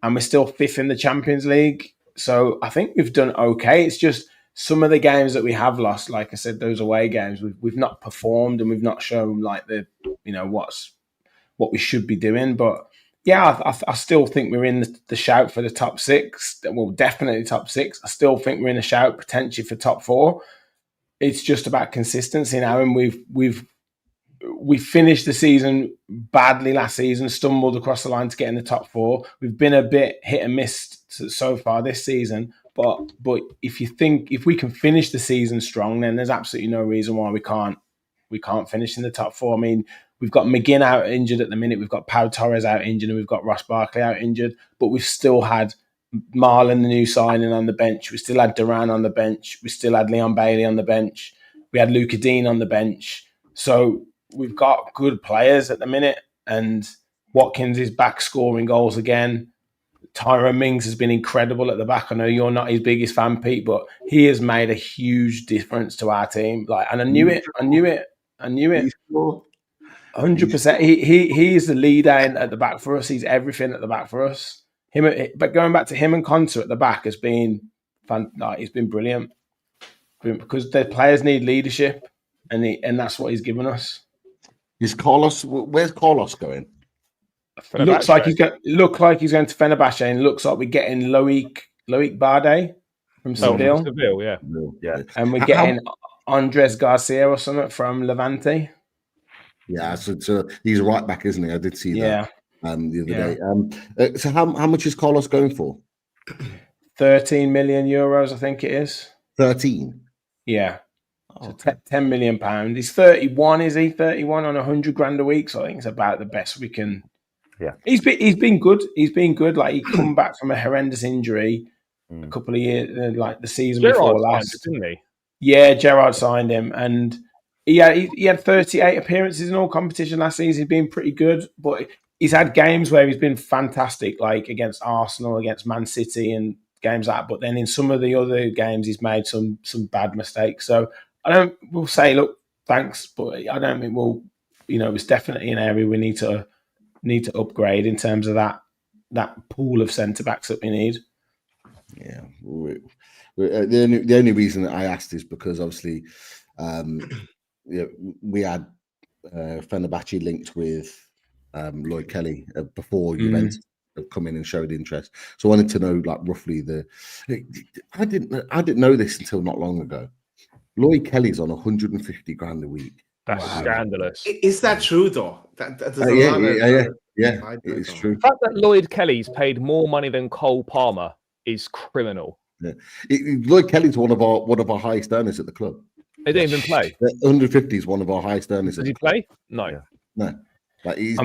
and we're still 5th in the Champions League. So I think we've done okay. It's just some of the games that we have lost, like I said, those away games, we've not performed and we've not shown like the, you know, what we should be doing. But yeah, I still think we're in the shout for the top 6. Well, definitely top 6. I still think we're in a shout potentially for top 4. It's just about consistency now, and we finished the season badly last season, stumbled across the line to get in the top 4. We've been a bit hit and miss so far this season. But if we can finish the season strong, then there's absolutely no reason why we can't finish in the top 4. I mean, we've got McGinn out injured at the minute. We've got Pau Torres out injured, and we've got Ross Barkley out injured. But we've still had Marlon, the new signing, on the bench. We still had Duran on the bench. We still had Leon Bailey on the bench. We had Luca Dean on the bench. So we've got good players at the minute, and Watkins is back scoring goals again. Tyrone Mings has been incredible at the back. I know you're not his biggest fan, Pete, but he has made a huge difference to our team. And I knew it. 100%. He is the leader at the back for us. He's everything at the back for us. But going back to him and Conter at the back has been fun. He's been brilliant because the players need leadership, and that's what he's given us. Is Carlos? Where's Carlos going? Looks like he's going to Fenerbahce, and looks like we're getting Loic Bade from Seville. Yeah. And we're getting Andres Garcia or something from Levante. Yeah, so he's a right back, isn't he? I did see that the other day. So how much is Carlos going for? 13 million euros, I think it is. 13? Yeah. So 10 million pounds. He's 31, is he? 31 on 100 grand a week. So I think it's about the best we can. Yeah. He's been good. He's been good. Like he come back from a horrendous injury a couple of years, like the season before last. Didn't he? Yeah, Gerrard signed him, and he had 38 appearances in all competition last season. He's been pretty good, but he's had games where he's been fantastic, like against Arsenal, against Man City, and games like that. But then in some of the other games, he's made some bad mistakes. So we'll say, look, thanks, but I don't think we'll. You know, it's definitely an area we need to upgrade in terms of that pool of centre backs that we need. Yeah, the only reason that I asked is because obviously, we had Fenerbahce linked with Lloyd Kelly before Juventus have come in and showed interest. So I wanted to know, like, roughly I didn't know this until not long ago. Lloyd Kelly's on 150 grand a week. That's scandalous. Is that true, though? Yeah, it's true. The fact that Lloyd Kelly's paid more money than Cole Palmer is criminal. Yeah. Lloyd Kelly's one of our highest earners at the club. He didn't even play. 150 is one of our highest earners. Did he play? No. No. Like he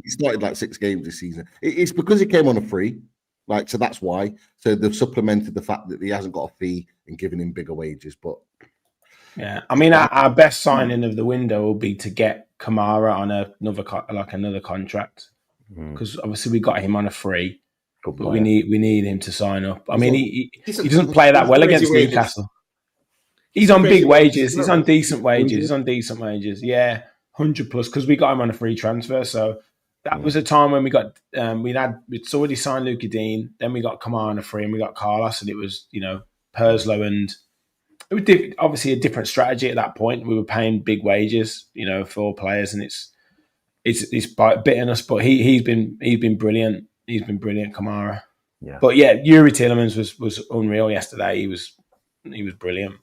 started like 6 games this season. It's because he came on a free, like, so that's why. So they've supplemented the fact that he hasn't got a fee and given him bigger wages. But yeah, I mean, our best signing of the window will be to get Kamara on another contract, because obviously we got him on a free, but we need him to sign up. I mean, he doesn't play that well against Newcastle. He's on big wages. He's on decent wages. Yeah, 100 plus, because we got him on a free transfer. So that was a time when we got we'd already signed Luca Dean, then we got Kamara on a free, and we got Carlos, and it was Perslow, and it was obviously a different strategy at that point. We were paying big wages, for players, and it's bitten us. But he's been brilliant. He's been brilliant, Kamara. Yeah. But yeah, Yuri Tielemans was unreal yesterday. He was brilliant.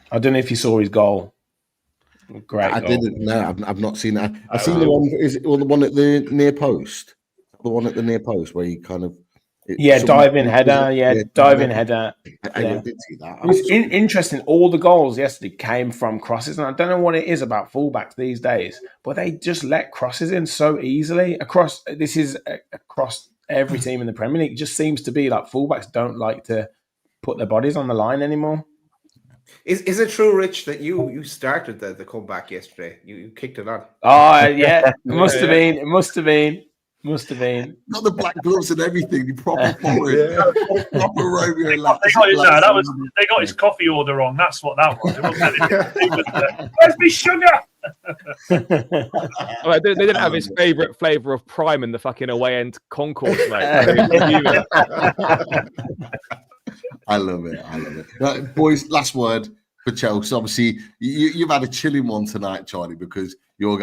I don't know if you saw his goal. Great. I didn't know. I've not seen that. I've seen the one. Is it the one at the near post? The one at the near post where you kind of diving header. Diving header. I did see that. It was interesting. All the goals yesterday came from crosses, and I don't know what it is about fullbacks these days, but they just let crosses in so easily across. This is across every team in the Premier League. It just seems to be like fullbacks don't like to put their bodies on the line anymore. Is it true, Rich, that you started the comeback yesterday? You kicked it on. Oh yeah, it must have been. It must have been. Must have been. Got the black gloves and everything. The proper forward, proper Romeo. They got his coffee order wrong. That's what that was. It wasn't where's me sugar? Well, they didn't have his favourite flavour of Prime in the fucking away end concourse, mate. I love it. Right, boys, last word for Chelsea. Obviously, you've had a chilling one tonight, Charlie, because your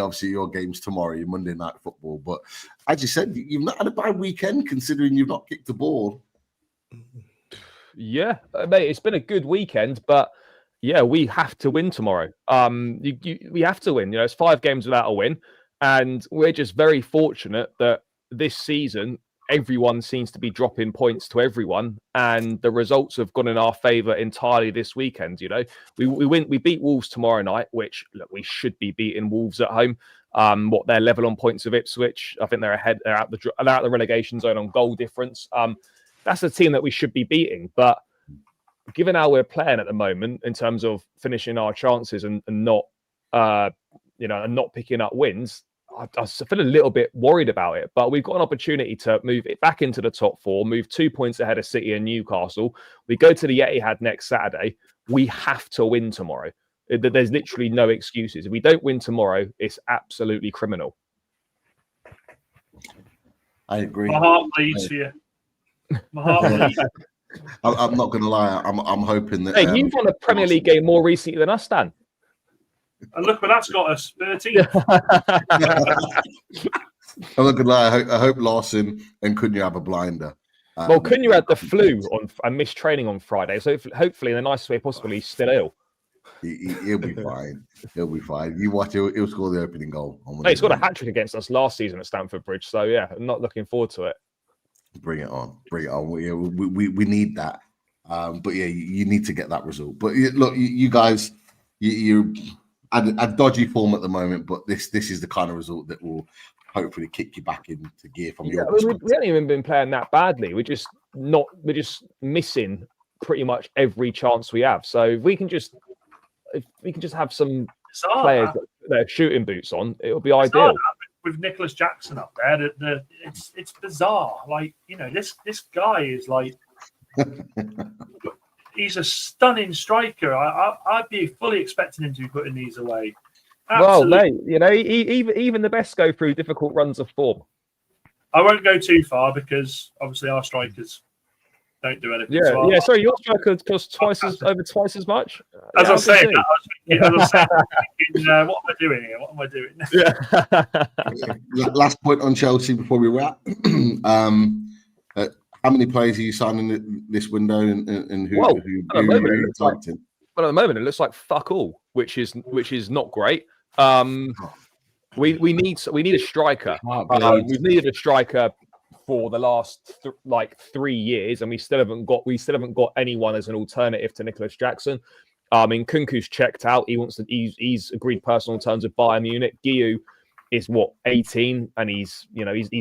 game's tomorrow, your Monday night football. But as you said, you've not had a bad weekend considering you've not kicked the ball. Yeah, mate, it's been a good weekend, but yeah, we have to win tomorrow. We have to win. It's 5 games without a win, and we're just very fortunate that this season everyone seems to be dropping points to everyone, and the results have gone in our favour entirely this weekend. We beat Wolves tomorrow night, which look, we should be beating Wolves at home. They're level on points of Ipswich. I think they're ahead. They're out the relegation zone on goal difference. That's a team that we should be beating, but given how we're playing at the moment in terms of finishing our chances and not, and not picking up wins, I feel a little bit worried about it. But we've got an opportunity to move it back into the top 4, move 2 points ahead of City and Newcastle. We go to the Etihad next Saturday. We have to win tomorrow. There's literally no excuses. If we don't win tomorrow, it's absolutely criminal. I agree. My heart bleeds for you. My heart bleeds. I'm not going to lie. I'm hoping that. Hey, you've won a Premier League game more recently than us, Dan. And look where that's got us, 13. I'm not going to lie. I hope Larson and Cunha have a blinder. Well, Cunha had the flu and missed training on Friday, so hopefully, in the nicest way possible, he's still ill. He'll be fine. He'll be fine. You watch. He'll score the opening goal. He scored a hat-trick against us last season at Stamford Bridge, so yeah, I'm not looking forward to it. Bring it on. We need that. But yeah, you need to get that result. But look, you guys, you're at dodgy form at the moment, but this is the kind of result that will hopefully kick you back into gear from your perspective. We haven't even been playing that badly. We're just missing pretty much every chance we have. So if we can just have some players that are shooting boots on, it'll be ideal. With Nicholas Jackson up there, it's bizarre. Like, this guy is like, he's a stunning striker. I'd be fully expecting him to be putting these away. Absolutely. Well, mate, even the best go through difficult runs of form. I won't go too far because obviously our strikers don't do anything. Yeah. Sorry, your striker costs over twice as much. As I say, what am I doing here? What am I doing? Yeah. Last point on Chelsea before we wrap. How many players are you signing this window, and who are you targeting? Well, at the moment, it looks like fuck all, which is not great. We need a striker. We've needed a striker for the last 3 years, and we still haven't got anyone as an alternative to Nicholas Jackson. Kunku's checked out. He's agreed personal terms with Bayern Munich. Guiu is 18, and he's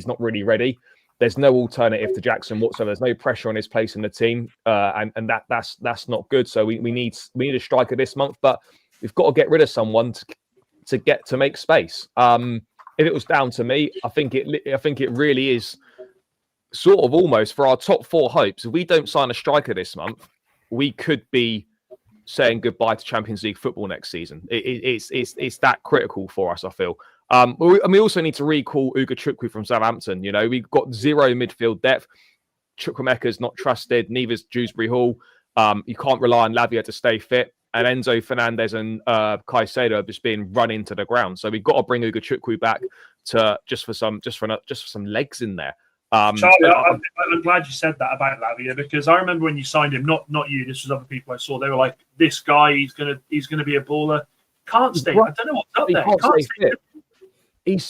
not really ready. There's no alternative to Jackson whatsoever. There's no pressure on his place in the team, and that's not good. So we need a striker this month, but we've got to get rid of someone to make space. If it was down to me, I think it really is sort of almost for our top 4 hopes. If we don't sign a striker this month, we could be saying goodbye to Champions League football next season. It's that critical for us, I feel. And we also need to recall Ugo Chukwu from Southampton. We've got 0 midfield depth. Chukwuemeka's not trusted, neither's Dewsbury Hall. You can't rely on Lavia to stay fit. And Enzo Fernandez and Caicedo are just being run into the ground. So we've got to bring Ugo Chukwu back to just for some legs in there. Charlie, I'm glad you said that about Lavia, because I remember when you signed him, not you, this was other people I saw. They were like, "This guy, he's gonna be a baller." Can't stay. I don't know what's up there. Can't stay fit.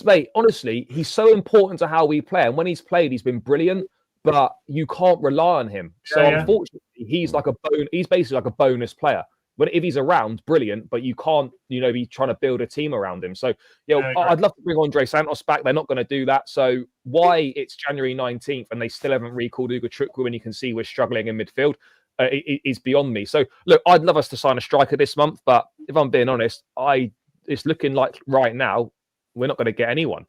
Mate, honestly, he's so important to how we play. And when he's played, he's been brilliant, but you can't rely on him. So unfortunately, he's like he's basically like a bonus player. But if he's around, brilliant, but you can't, be trying to build a team around him. So, I'd love to bring Andre Santos back. They're not going to do that. So why it's January 19th and they still haven't recalled Ugo Chukwu and you can see we're struggling in midfield is beyond me. So, look, I'd love us to sign a striker this month, but if I'm being honest, it's looking like right now, we're not going to get anyone.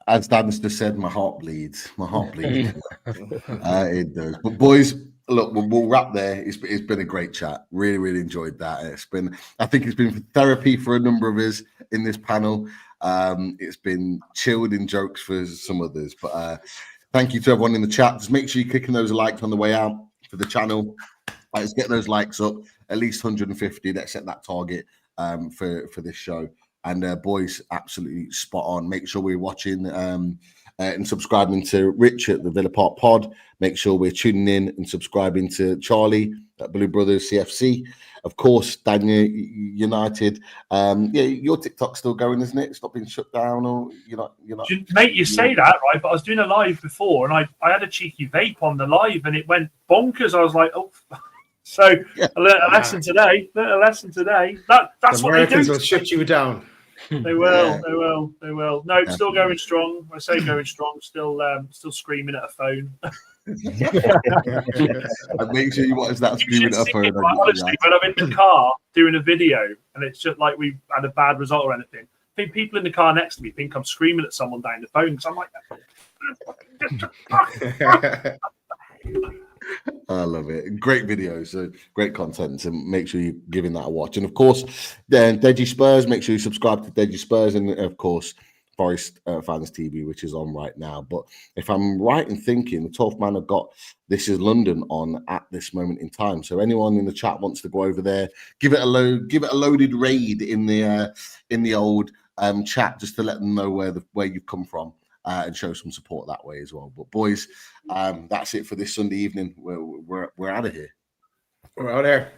As Dan's just said, my heart bleeds. My heart bleeds. It does. But boys, look, we'll wrap there. It's been a great chat. Really, really enjoyed that. I think it's been therapy for a number of us in this panel. It's been chilled in jokes for some others. But thank you to everyone in the chat. Just make sure you're clicking those likes on the way out for the channel. Let's get those likes up, at least 150. Let's set that target for this show. And boys, absolutely spot on. Make sure we're watching and subscribing to Rich at the Villa Park Pod. Make sure we're tuning in and subscribing to Charlie at Blue Brothers CFC. Of course, Daniel United. Your TikTok's still going, isn't it? It's not been shut down, or you're not. Mate, you say that, right? But I was doing a live before, and I had a cheeky vape on the live, and it went bonkers. I was like, oh. So I learned a lesson today. That's the what they do. will shut you down. They will. No, still going strong. I say going strong. Still screaming at a phone. And make sure you watch that screaming at a phone. Honestly, when I'm in the car doing a video and it's just like we had a bad result or anything, I think people in the car next to me think I'm screaming at someone down the phone because I'm like. I love it. Great videos, great content. So make sure you're giving that a watch. And of course, then Deji Spurs, make sure you subscribe to Deji Spurs. And of course, Forest Fans TV, which is on right now. But if I'm right in thinking, the 12th man have got This Is London on at this moment in time. So anyone in the chat wants to go over there, give it a loaded raid in the old chat just to let them know where you've come from. And show some support that way as well. But boys, that's it for this Sunday evening. We're out of here. We're out of here.